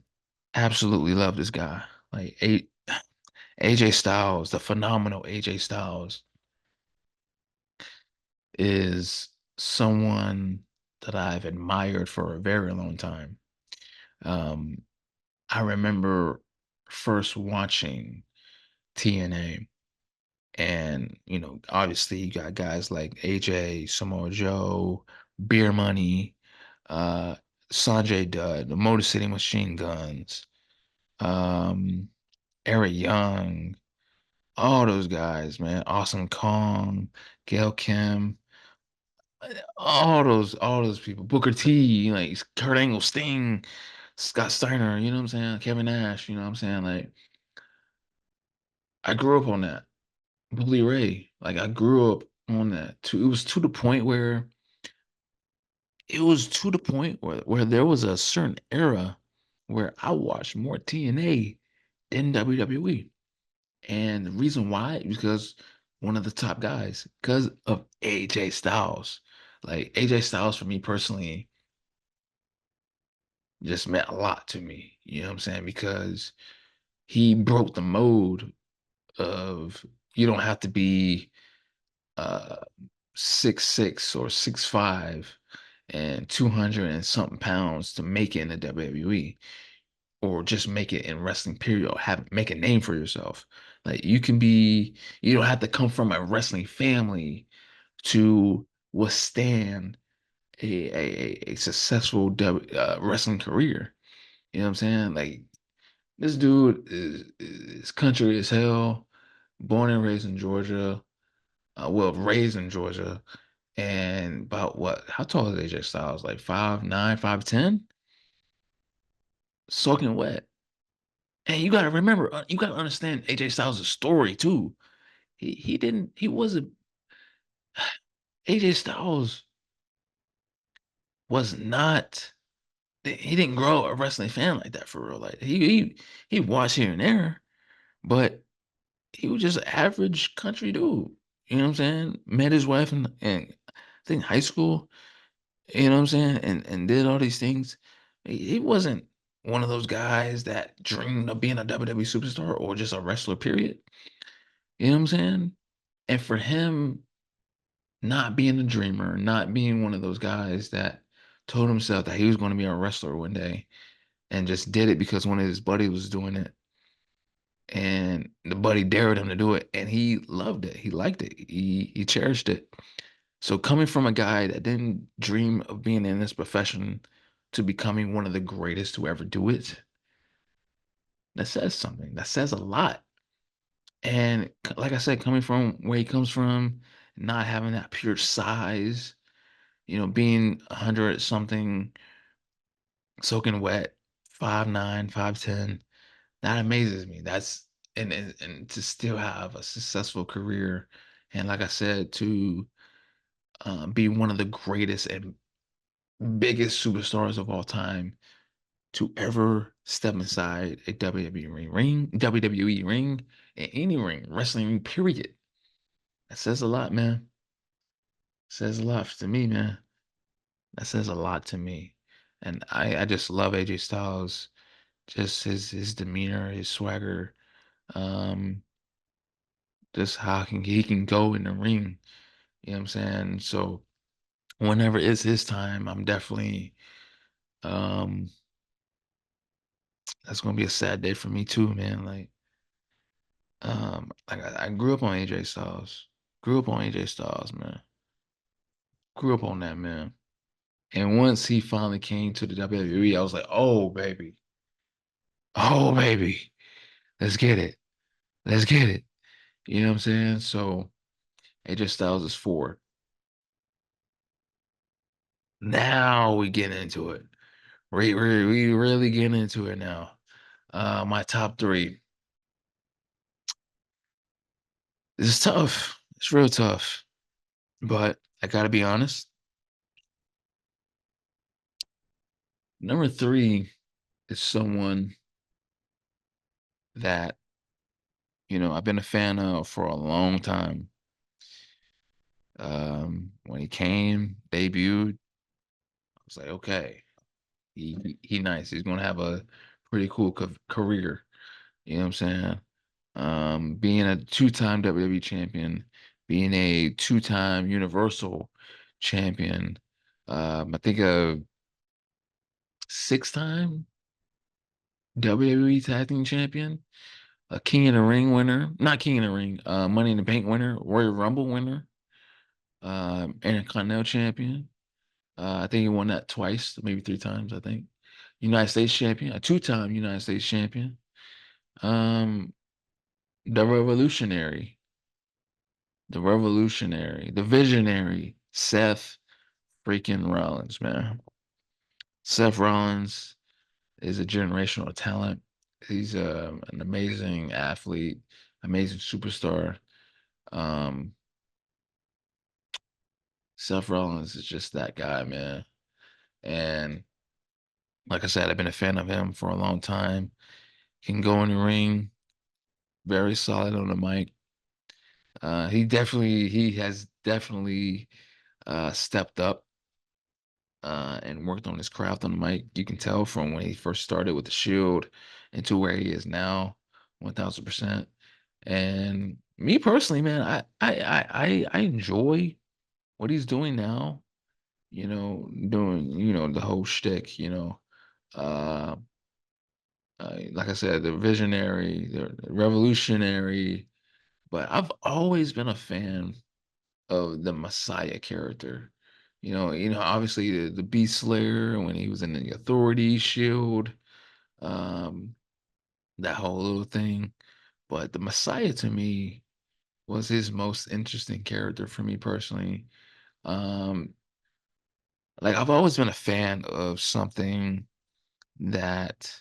Absolutely love this guy. Like AJ Styles, the phenomenal AJ Styles, is someone that I've admired for a very long time. Um, I remember first watching TNA, and obviously you got guys like AJ, Samoa Joe, Beer Money, uh, Sanjay Dutt, the Motor City Machine Guns, um, Eric Young, all those guys, man. Awesome Kong, Gail Kim, all those people. Booker T, like Kurt Angle, Sting, Scott Steiner, you know what I'm saying? Kevin Nash, you know what I'm saying? Like, I grew up on that. Bully Ray, like, I grew up on that too. It was to the point where there was a certain era where I watched more TNA than WWE. And the reason why is because one of the top guys, because of AJ Styles. Like, AJ Styles for me personally just meant a lot to me. You know what I'm saying? Because he broke the mode of, you don't have to be uh 6'6" or 6'5" and 200 and something pounds to make it in the WWE, or just make it in wrestling period, or make a name for yourself. Like, you don't have to come from a wrestling family to withstand a successful wrestling career. You know what I'm saying? Like, this dude is country as hell, born and raised in Georgia. Well, raised in Georgia, and about what? How tall is AJ Styles? Like 5'9", 5'10", soaking wet. And you got to remember, you got to understand AJ Styles' story too. He didn't. He wasn't. AJ Styles was not. He didn't grow a wrestling fan like that for real. Like, he watched here and there, but he was just an average country dude. You know what I'm saying? Met his wife in I think high school. You know what I'm saying? And did all these things. He wasn't one of those guys that dreamed of being a WWE superstar or just a wrestler, period. You know what I'm saying? And for him not being a dreamer, not being one of those guys that told himself that he was going to be a wrestler one day and just did it because one of his buddies was doing it, and the buddy dared him to do it, and he loved it. He liked it. He cherished it. So coming from a guy that didn't dream of being in this profession to becoming one of the greatest to ever do it, that says something. That says a lot. And like I said, coming from where he comes from, not having that pure size, being 100 something, soaking wet, 5'9", 5'10", that amazes me. That's and to still have a successful career, and like I said, to be one of the greatest and biggest superstars of all time to ever step inside a WWE ring, in any ring, wrestling ring, period. That says a lot, man. Says a lot to me, man. That says a lot to me. And I just love AJ Styles, just his demeanor, his swagger, um, just how he can go in the ring. You know what I'm saying? So whenever it's his time, I'm definitely um that's gonna be a sad day for me too, man. Like I grew up on AJ Styles. Grew up on AJ Styles, man. Grew up on that man. And once he finally came to the WWE, I was like, oh baby. Oh baby. Let's get it. Let's get it. You know what I'm saying? So AJ Styles is 4. Now we get into it. We really get into it now. My top 3. This is tough. It's real tough. But I gotta be honest. Number 3 is someone that, I've been a fan of for a long time. When he came, debuted, I was like, okay, he nice. He's gonna have a pretty cool career. You know what I'm saying? Being a two-time WWE champion, being a two-time Universal champion, I think a six-time WWE Tag Team champion, a King of the Ring winner, not King of the Ring, Money in the Bank winner, Royal Rumble winner, Intercontinental champion. I think he won that twice, maybe 3 times, I think. United States champion, a two-time United States champion. Um, the revolutionary, the visionary, Seth freaking Rollins, man. Seth Rollins is a generational talent. He's an amazing athlete, amazing superstar. Um, Seth Rollins is just that guy, man. And like I said, I've been a fan of him for a long time. He can go in the ring, very solid on the mic. He has definitely stepped up and worked on his craft on the mic. You can tell from when he first started with the Shield into where he is now, 1000%. And me personally, man, I enjoy what he's doing now. Doing the whole shtick. Uh, like I said, the visionary, the revolutionary. But I've always been a fan of the Messiah character. Obviously the Beast Slayer when he was in the Authority Shield, um, that whole little thing. But the Messiah to me was his most interesting character for me personally. Um, like I've always been a fan of something that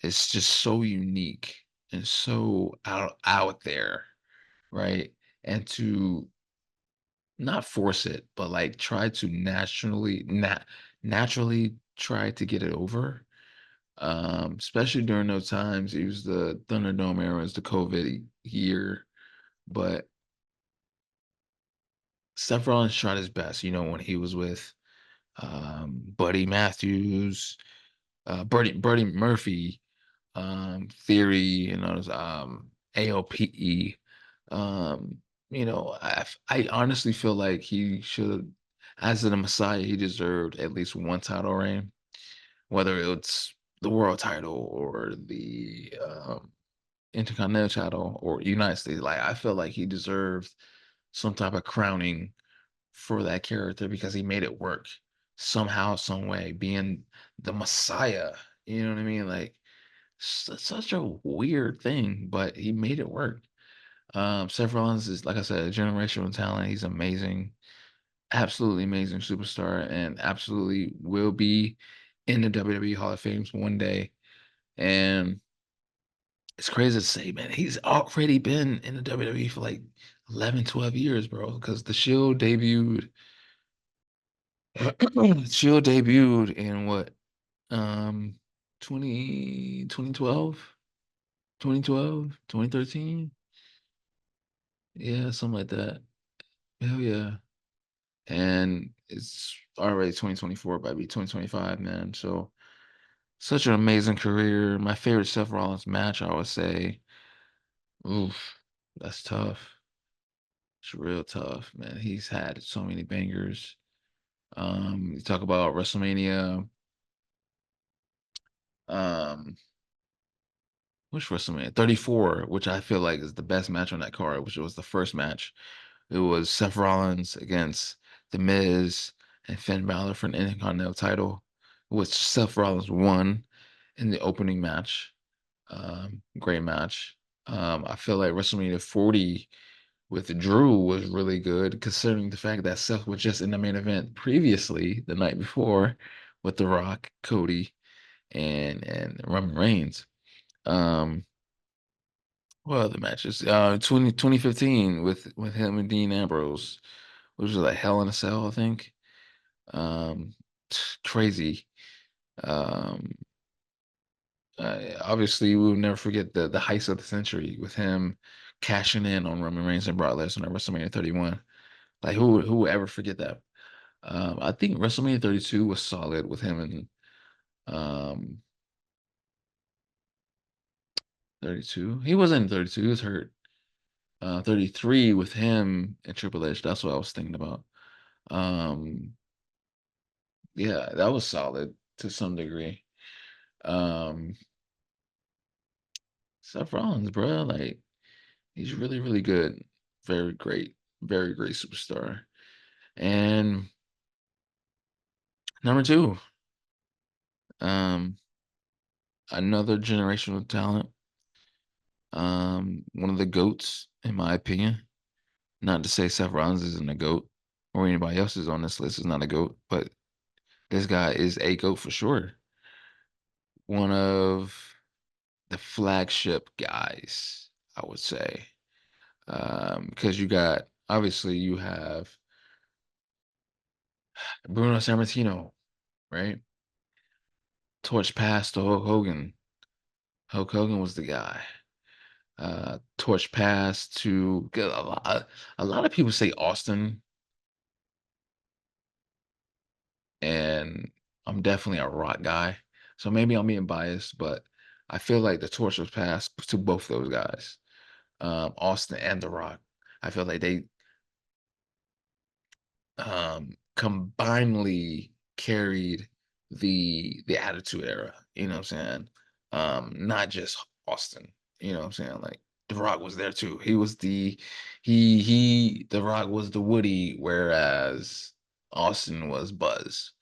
is just so unique and so out there, right? And to not force it, but like try to naturally try to get it over. Especially during those times, it was the Thunderdome era, it was the COVID year. But Seth Rollins tried his best, when he was with Buddy Matthews, Buddy Murphy, Theory, AOPE. Um, I honestly feel like he should, as the Messiah, he deserved at least one title reign, whether it's the world title or Intercontinental title or United States. Like I feel like he deserved some type of crowning for that character because he made it work somehow, some way, being the Messiah. You know what I mean? Like such a weird thing, but he made it work. Seth Rollins is, like I said, a generational talent. He's amazing, absolutely amazing superstar, and absolutely will be in the WWE Hall of Fame one day. And it's crazy to say, man, he's already been in the WWE for like 11, 12 years, bro. Because the Shield debuted, Shield debuted in what, um, 2012, 2012, 2013. Yeah, something like that. Hell yeah. And it's already 2024, about to be 2025, man. So such an amazing career. My favorite Seth Rollins match, I would say. Oof, that's tough. It's real tough, man. He's had so many bangers. You talk about WrestleMania. Um, which WrestleMania? 34, which I feel like is the best match on that card, which was the first match. It was Seth Rollins against The Miz and Finn Balor for an Intercontinental title, which Seth Rollins won in the opening match. Great match. I feel like WrestleMania 40 with Drew was really good, considering the fact that Seth was just in the main event previously the night before with The Rock, Cody, and Roman Reigns. Um, what other matches? 2015 with him and Dean Ambrose, which was like Hell in a Cell, I think. Um, crazy. Um, Obviously, we will never forget the heist of the century with him cashing in on Roman Reigns and Brock Lesnar at WrestleMania 31. Like who would ever forget that? I think WrestleMania 32 was solid with him and um 32. He wasn't in 32, he was hurt. 33 with him and Triple H. That's what I was thinking about. Um yeah, that was solid to some degree. Um Seth Rollins, bro, like he's really, really good. Very great superstar. And number two, um, another generational talent. One of the goats, in my opinion. Not to say Seth Rollins isn't a GOAT or anybody else is on this list is not a GOAT, but this guy is a GOAT for sure. One of the flagship guys, I would say. Because you got obviously you have Bruno Sammartino, right? Torch passed to Hulk Hogan. Hulk Hogan was the guy. Torch passed to 'cause a lot of people say Austin, and I'm definitely a Rock guy. So maybe I'm being biased, but I feel like the torch was passed to both those guys, Austin and The Rock. I feel like they combinedly carried the Attitude Era. You know what I'm saying? Not just Austin. You know what I'm saying? Like The Rock was there too. He was The Rock was the Woody, whereas Austin was Buzz.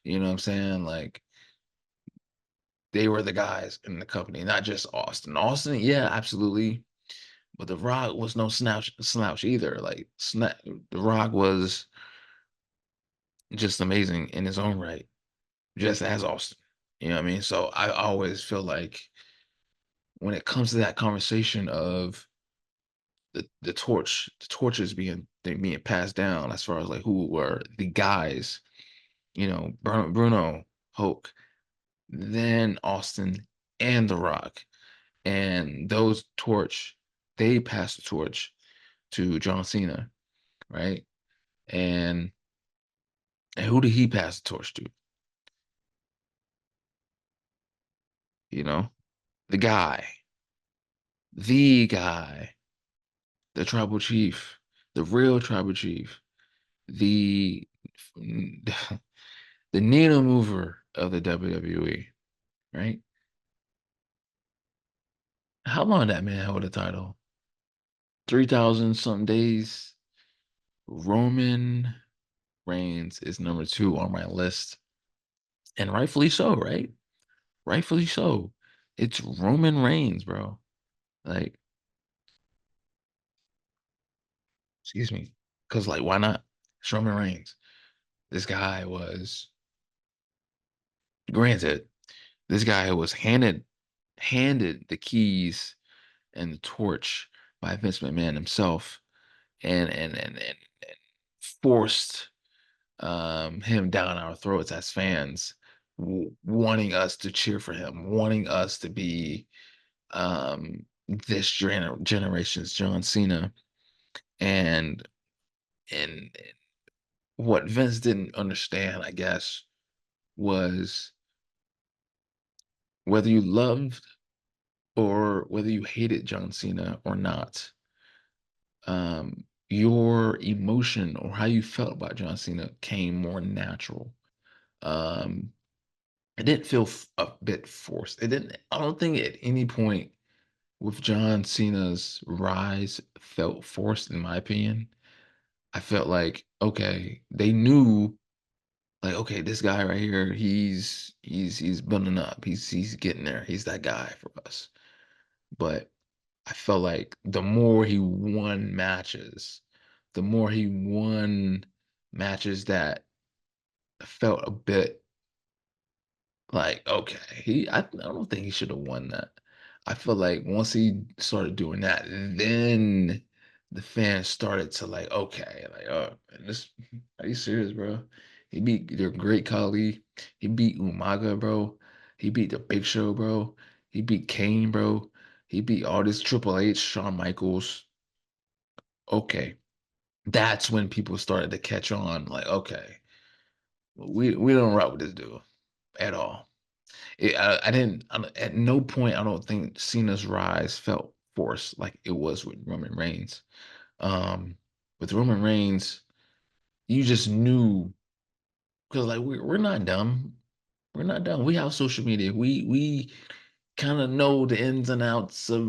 You know what I'm saying? Like they were the guys in the company, not just Austin. Austin, yeah, absolutely. But The Rock was no slouch either. Like The Rock was just amazing in his own right, just as Austin. You know what I mean? So I always feel like when it comes to that conversation of the torches being passed down as far as like who were the guys, Bruno, Hulk, then Austin and The Rock. And those torch, they passed the torch to John Cena, right? And and who did he pass the torch to? You know, the guy, the guy, the tribal chief, the real tribal chief, the the needle mover of the WWE, right? How long that man hold the title? 3,000 something days. Roman Reigns is number two on my list. And rightfully so, right? Rightfully so. It's Roman Reigns, bro. Like, excuse me. Cause like, why not? It's Roman Reigns. This guy was granted, this guy was handed the keys and the torch by Vince McMahon himself and forced him down our throats as fans, wanting us to cheer for him, wanting us to be this generation's John Cena. And and what Vince didn't understand, I guess, was whether you loved or whether you hated John Cena or not, your emotion or how you felt about John Cena came more natural. Um, it didn't feel a bit forced. It didn't. I don't think at any point with John Cena's rise felt forced. In my opinion, I felt like okay, they knew like okay, this guy right here, he's building up. He's getting there. He's that guy for us. But I felt like the more he won matches, the more he won matches that felt a bit like, okay, I don't think he should have won that. I feel like once he started doing that, then the fans started to like, okay, like, oh, man, this, are you serious, bro? He beat your great colleague. He beat Umaga, bro. He beat the Big Show, bro. He beat Kane, bro. He beat all this Triple H, Shawn Michaels. Okay, that's when people started to catch on. Like, okay, we don't rock with this dude at all. I didn't. At no point, I don't think Cena's rise felt forced like it was with Roman Reigns. Um, with Roman Reigns, you just knew because like we're not dumb. We're not dumb. We have social media. We kind of know the ins and outs of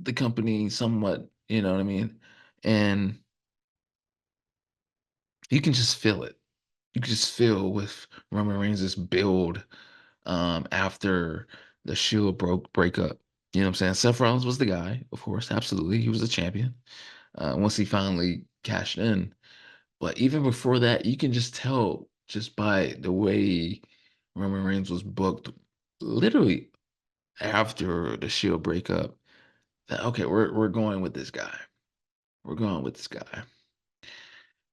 the company somewhat. You know what I mean? And you can just feel it. You can just feel with Roman Reigns' build after the Shield breakup. You know what I'm saying? Seth Rollins was the guy, of course, absolutely. He was a champion once he finally cashed in. But even before that, you can just tell just by the way Roman Reigns was booked, literally after the Shield breakup, that okay, we're going with this guy. We're going with this guy.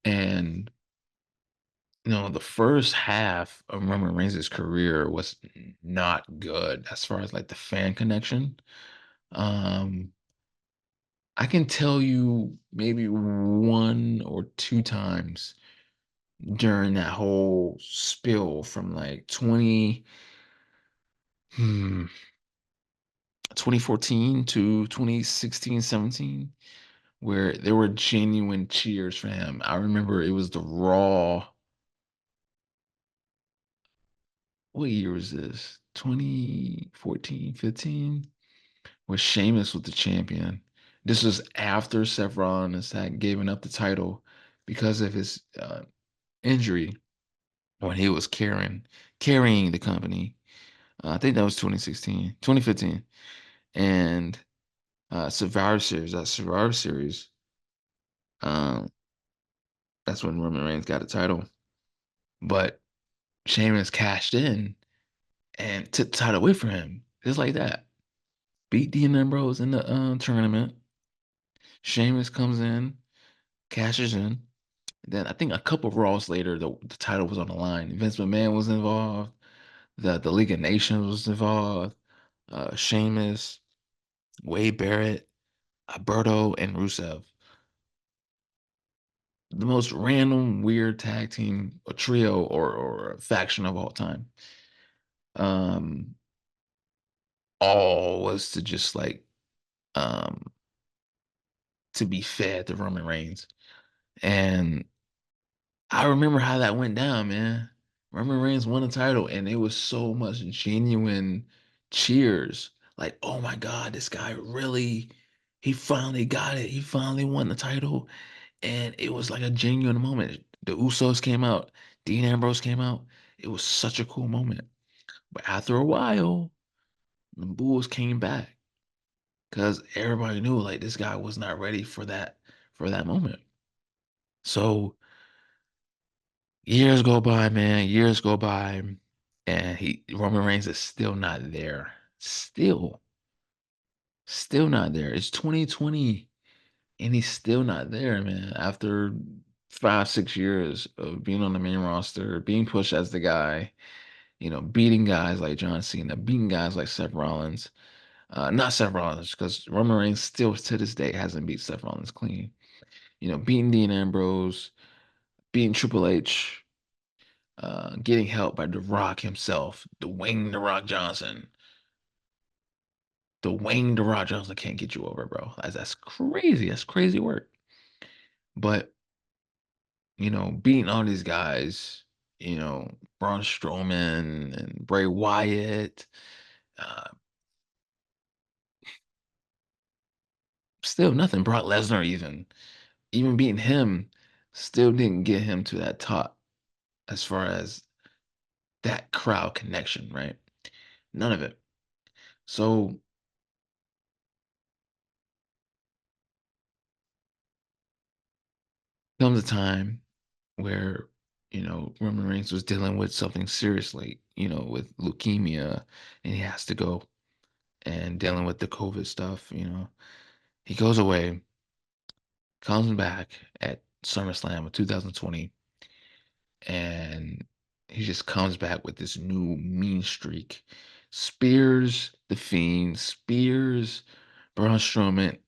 And the first half of Roman Reigns' career was not good as far as like the fan connection. Um, I can tell you maybe one or two times during that whole spill from like hmm, 2014 to 2016, 17, where there were genuine cheers for him. I remember it was the Raw. What year was this? 2014, 15, where Sheamus was the champion. This was after Seth Rollins had given up the title because of his injury when he was carrying the company. I think that was 2016, 2015, and Survivor Series. That Survivor Series, um, that's when Roman Reigns got the title. But Sheamus cashed in and took the title away from him, just like that. Beat Dean Ambrose in the tournament. Sheamus comes in, cashes in. Then I think a couple of Raws later, the title was on the line. Vince McMahon was involved. The League of Nations was involved. Sheamus, Wade Barrett, Alberto, and Rusev. The most random, weird tag team, a trio or a faction of all time. Um, all was to just like um to be fed to Roman Reigns. And I remember how that went down, man. Roman Reigns won the title, and it was so much genuine cheers. like, "Oh my god, this guy really he finally got it. He finally won the title." And it was like a genuine moment. The Usos came out, Dean Ambrose came out. It was such a cool moment. But after a while, the Bulls came back because everybody knew like this guy was not ready for that moment. So years go by, man. Years go by, and he Roman Reigns is still not there. Still not there. It's 2020, and he's still not there, man. After 5, 6 years of being on the main roster, being pushed as the guy, beating guys like John Cena, beating guys like Seth Rollins. Not Seth Rollins, because Roman Reigns still to this day hasn't beat Seth Rollins clean. Beating Dean Ambrose, beating Triple H, getting help by The Rock himself, Dwayne The Rock Johnson. Dwayne The Rock Johnson can't get you over, bro. That's crazy. That's crazy work. But, beating all these guys, Braun Strowman and Bray Wyatt, uh, still nothing. Brock Lesnar even beating him still didn't get him to that top as far as that crowd connection, right? None of it. So comes a time where, Roman Reigns was dealing with something seriously, with leukemia, and he has to go and dealing with the COVID stuff. He goes away, comes back at SummerSlam of 2020, and he just comes back with this new mean streak. Spears the Fiend, spears Braun Strowman,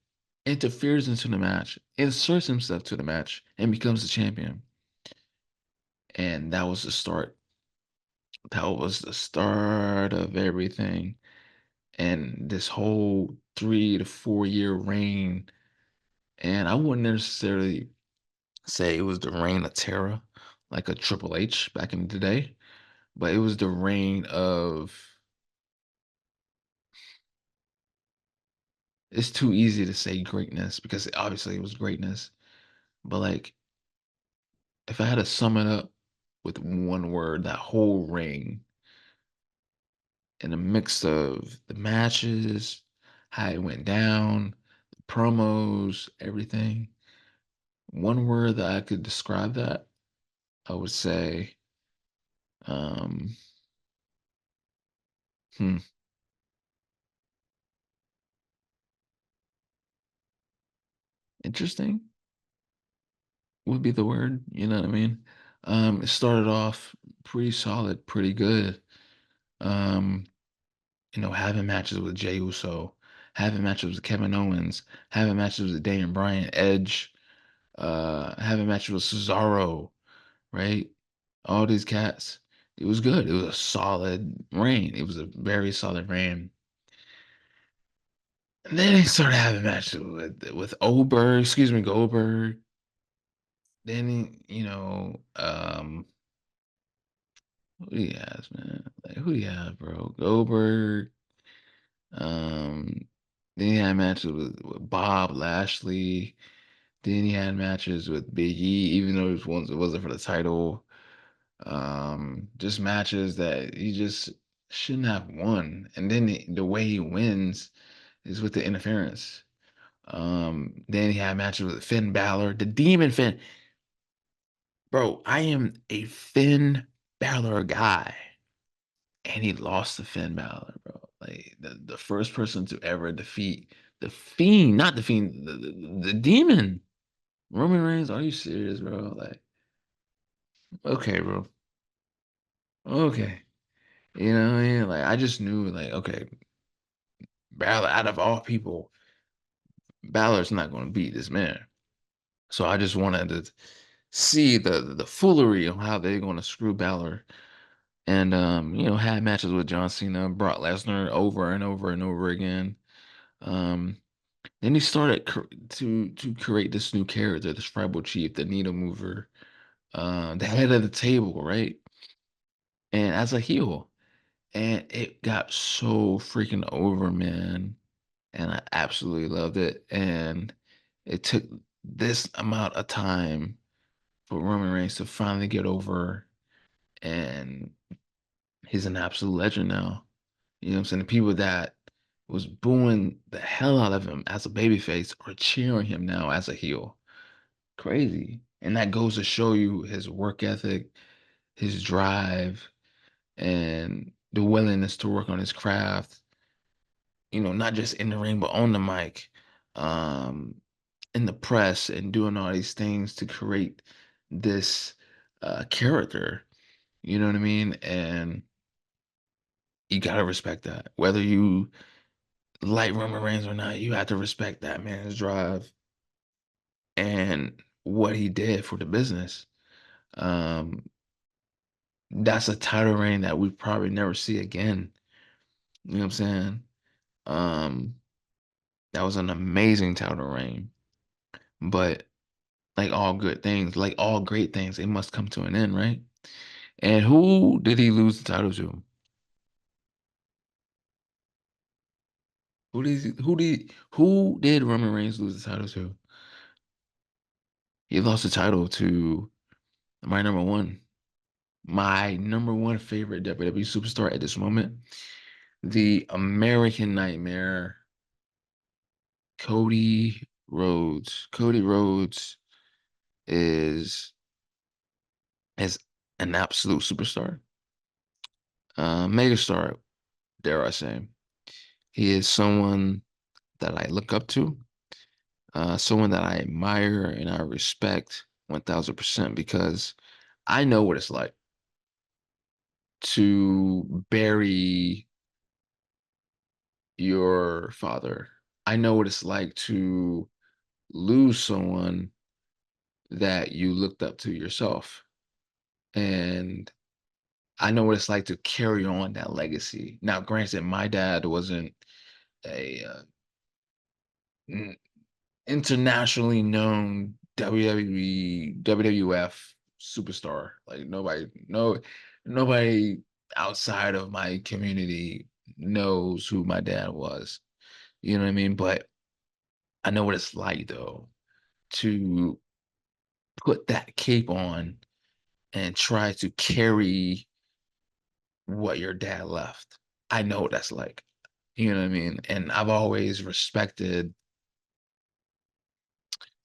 interferes into the match, inserts himself to the match, and becomes the champion. And that was the start. That was the start of everything. And this whole 3 to 4 year reign. And I wouldn't necessarily say it was the reign of terror, like a Triple H back in the day, but it was the reign of it's too easy to say greatness because obviously it was greatness. But like if I had to sum it up with one word, that whole reign in a mix of the matches, how it went down, the promos, everything. One word that I could describe that, I would say, um, hmm, interesting would be the word. You know what I mean? It started off pretty solid, pretty good. Um, having matches with Jey Uso, having matches with Kevin Owens, having matches with Daniel Bryan, Edge, having matches with Cesaro, right? All these cats. It was good. It was a solid reign. It was a very solid reign. And then they started having matches with Oberg, excuse me, Goldberg. Then who do you have, man? Like who do you have, bro? Goldberg. Um, then he had matches with Bob Lashley. Then he had matches with Big E, even though it wasn't for the title. Just matches that he just shouldn't have won. And then the way he wins is with the interference. Then he had matches with Finn Balor, the Demon Finn. Bro, I am a Finn Balor guy. And he lost to Finn Balor, bro. Like the first person to ever defeat the Fiend, not the Fiend, the Demon. Roman Reigns, are you serious, bro? Like, okay, bro. Okay. You know what I mean? Like I just knew like, okay, Balor out of all people, Balor's not gonna beat this man. So I just wanted to see the foolery of how they're gonna screw Balor. And had matches with John Cena, Brock Lesnar over and over and over again. Um, then he started to create this new character, this tribal chief, the needle mover, the head of the table, right? And as a heel. and it got so freaking over, man. And I absolutely loved it. And it took this amount of time for Roman Reigns to finally get over, and he's an absolute legend now. You know what I'm saying? The people that was booing the hell out of him as a babyface are cheering him now as a heel. Crazy. And that goes to show you his work ethic, his drive, and the willingness to work on his craft, not just in the ring, but on the mic, um, in the press, and doing all these things to create this character. You know what I mean? And you gotta respect that. Whether you like Roman Reigns or not, you have to respect that man's drive and what he did for the business. Um, that's a title reign that we probably never see again. You know what I'm saying? Um, that was an amazing title reign. But like all good things, like all great things, it must come to an end, right? And who did he lose the title to? Who did Roman Reigns lose the title to? He lost the title to my number one, my number one favorite WWE superstar at this moment, the American Nightmare, Cody Rhodes. Cody Rhodes is is an absolute superstar, megastar, dare I say. He is someone that I look up to, someone that I admire and I respect 1000% because I know what it's like to bury your father. I know what it's like to lose someone that you looked up to yourself. And I know what it's like to carry on that legacy. Now, granted, my dad wasn't a n- internationally known WWE, WWF superstar. Like nobody outside of my community knows who my dad was. You know what I mean? But I know what it's like though to put that cape on and try to carry what your dad left. I know what that's like. You know what I mean? And I've always respected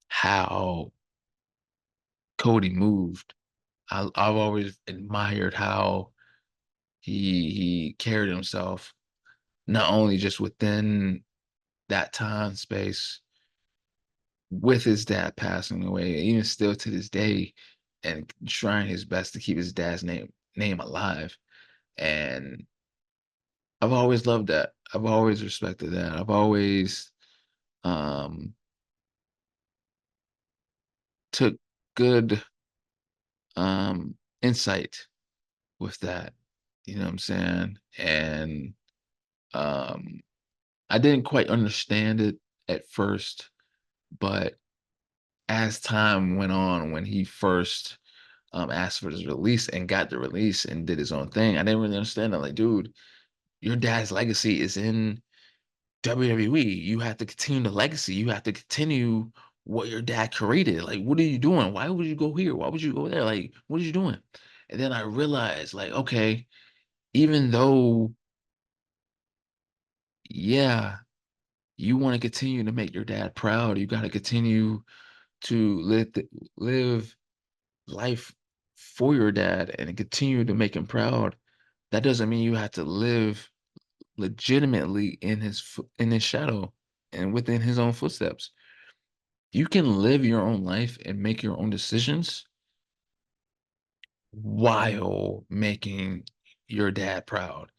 how Cody moved. I've always admired how he carried himself, not only just within that time space with his dad passing away, even still to this day, and trying his best to keep his dad's name alive. And I've always loved that. I've always respected that. I've always um took good insight with that. You know what I'm saying? And um I didn't quite understand it at first, but as time went on, when he first asked for his release and got the release and did his own thing, I didn't really understand it. Like, dude, your dad's legacy is in WWE. You have to continue the legacy. You have to continue what your dad created. Like, what are you doing? Why would you go here? Why would you go there? Like, what are you doing? And then I realized, like, okay, even though, yeah, you want to continue to make your dad proud, you got to continue to live life for your dad and continue to make him proud. That doesn't mean you have to live legitimately in his shadow and within his own footsteps. You can live your own life and make your own decisions while making your dad proud.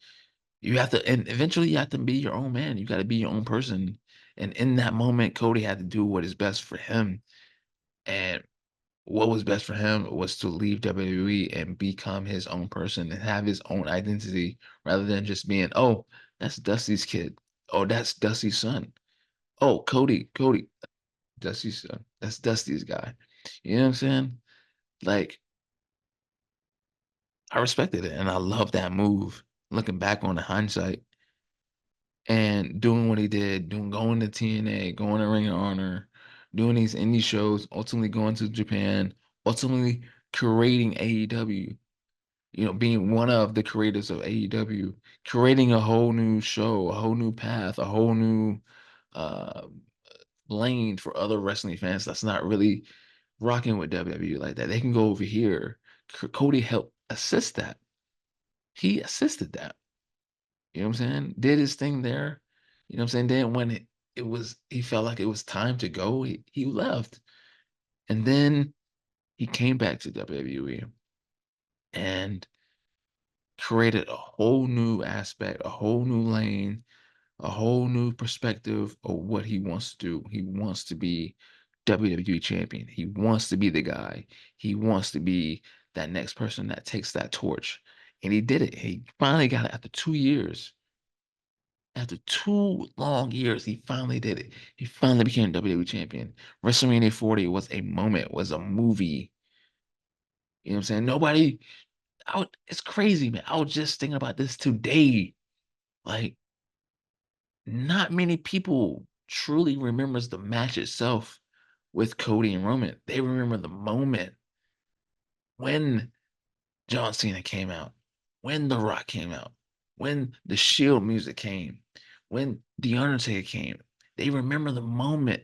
You have to, and eventually you have to be your own man. You got to be your own person. And in that moment, Cody had to do what is best for him. And what was best for him was to leave WWE and become his own person and have his own identity rather than just being, oh, that's Dusty's kid. Oh, that's Dusty's son. Oh, Cody, Dusty's son. That's Dusty's guy. You know what I'm saying? Like, I respected it and I love that move. looking back on the hindsight and doing what he did, doing going to TNA, going to Ring of Honor, doing these indie shows, ultimately going to Japan, ultimately creating AEW, being one of the creators of AEW, creating a whole new show, a whole new path, a whole new uh, lane for other wrestling fans that's not really rocking with WWE like that. They can go over here. Cody helped assist that. He assisted that. You know what I'm saying? Did his thing there. You know what I'm saying? Then when he felt like it was time to go, he left. And then he came back to WWE and created a whole new aspect, a whole new lane, a whole new perspective of what he wants to do. He wants to be WWE champion. He wants to be the guy. He wants to be that next person that takes that torch. And he did it. He finally got it after 2 years. After 2 long years, he finally did it. He finally became WWE champion. WrestleMania 40 was a moment, was a movie. You know what I'm saying? It's crazy, man. I was just thinking about this today. Like, not many people truly remembers the match itself with Cody and Roman. They remember the moment when John Cena came out, when The Rock came out, when the Shield music came, when The Undertaker came. They remember the moment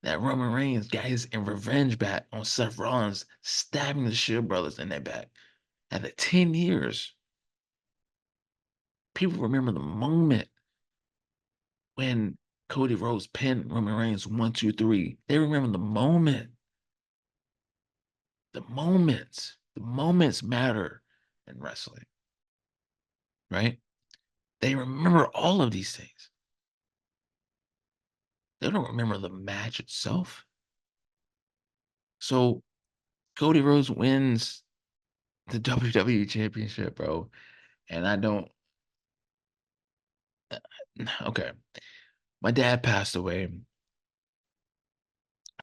that Roman Reigns got his revenge back on Seth Rollins, stabbing the Shield brothers in their back. After 10 years, people remember the moment when Cody Rhodes pinned Roman Reigns 1, 2, 3. They remember the moment. The moments. The moments matter in wrestling, right? They remember all of these things. They don't remember the match itself. So Cody Rhodes wins the WWE Championship, bro. And I don't. Okay. My dad passed away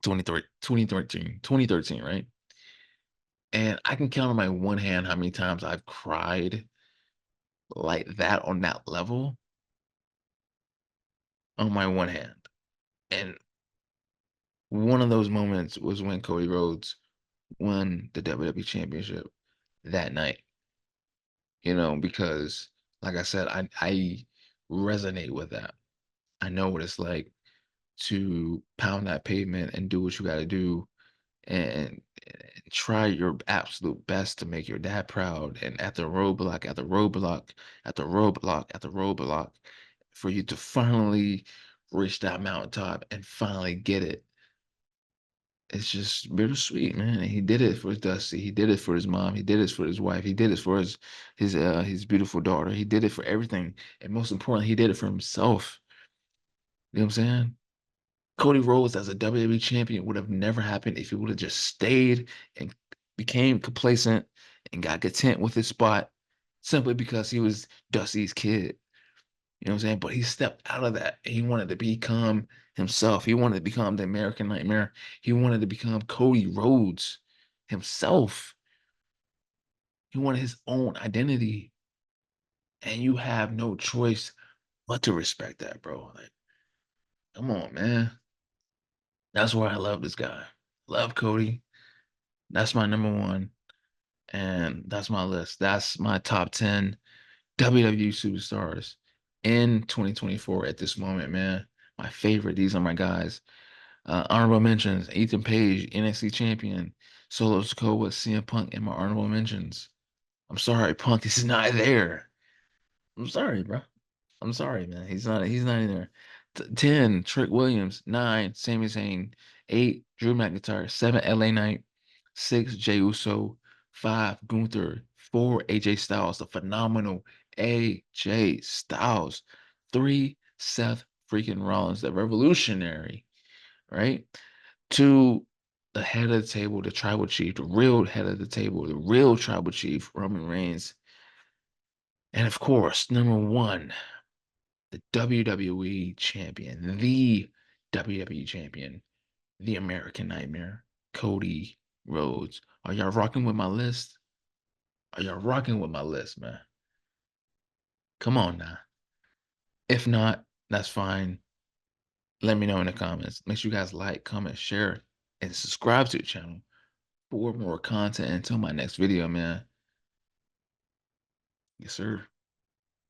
2013, right? And I can count on my one hand how many times I've cried like that on that level on my one hand. And one of those moments was when Cody Rhodes won the WWE Championship that night, because like I said, I resonate with that. I know what it's like to pound that pavement and do what you got to do and try your absolute best to make your dad proud. And at the roadblock, at the roadblock, at the roadblock, at the roadblock, for you to finally reach that mountaintop and finally get it. It's just bittersweet, man. And he did it for Dusty. He did it for his mom. He did it for his wife. He did it for his beautiful daughter. He did it for everything. And most importantly, he did it for himself. You know what I'm saying? Cody Rhodes as a WWE champion would have never happened if he would have just stayed and became complacent and got content with his spot simply because he was Dusty's kid. You know what I'm saying? But he stepped out of that. He wanted to become himself. He wanted to become the American Nightmare. He wanted to become Cody Rhodes himself. He wanted his own identity. And you have no choice but to respect that, bro. Like, come on, man. That's why I love this guy. Love Cody. That's my number one. And that's my list. That's my top 10 WWE superstars in 2024 at this moment, man. My favorite. These are my guys. Honorable mentions: Ethan Page, NXT champion. Solo Sikoa with CM Punk in my honorable mentions. I'm sorry, Punk is not there. I'm sorry, bro. I'm sorry, man. He's not in there. 10, Trick Williams. 9, Sami Zayn. 8, Drew McIntyre. 7, LA Knight. 6, Jey Uso. 5, Gunther. 4, AJ Styles, the phenomenal AJ Styles. 3, Seth freaking Rollins, the revolutionary, right? 2, the head of the table, the tribal chief, the real head of the table, the real tribal chief, Roman Reigns. And of course, number 1, the WWE champion, the WWE champion, the American Nightmare, Cody Rhodes. Are y'all rocking with my list? Are y'all rocking with my list, man? Come on now. If not, that's fine. Let me know in the comments. Make sure you guys like, comment, share, and subscribe to the channel for more content. Until my next video, man. Yes, sir.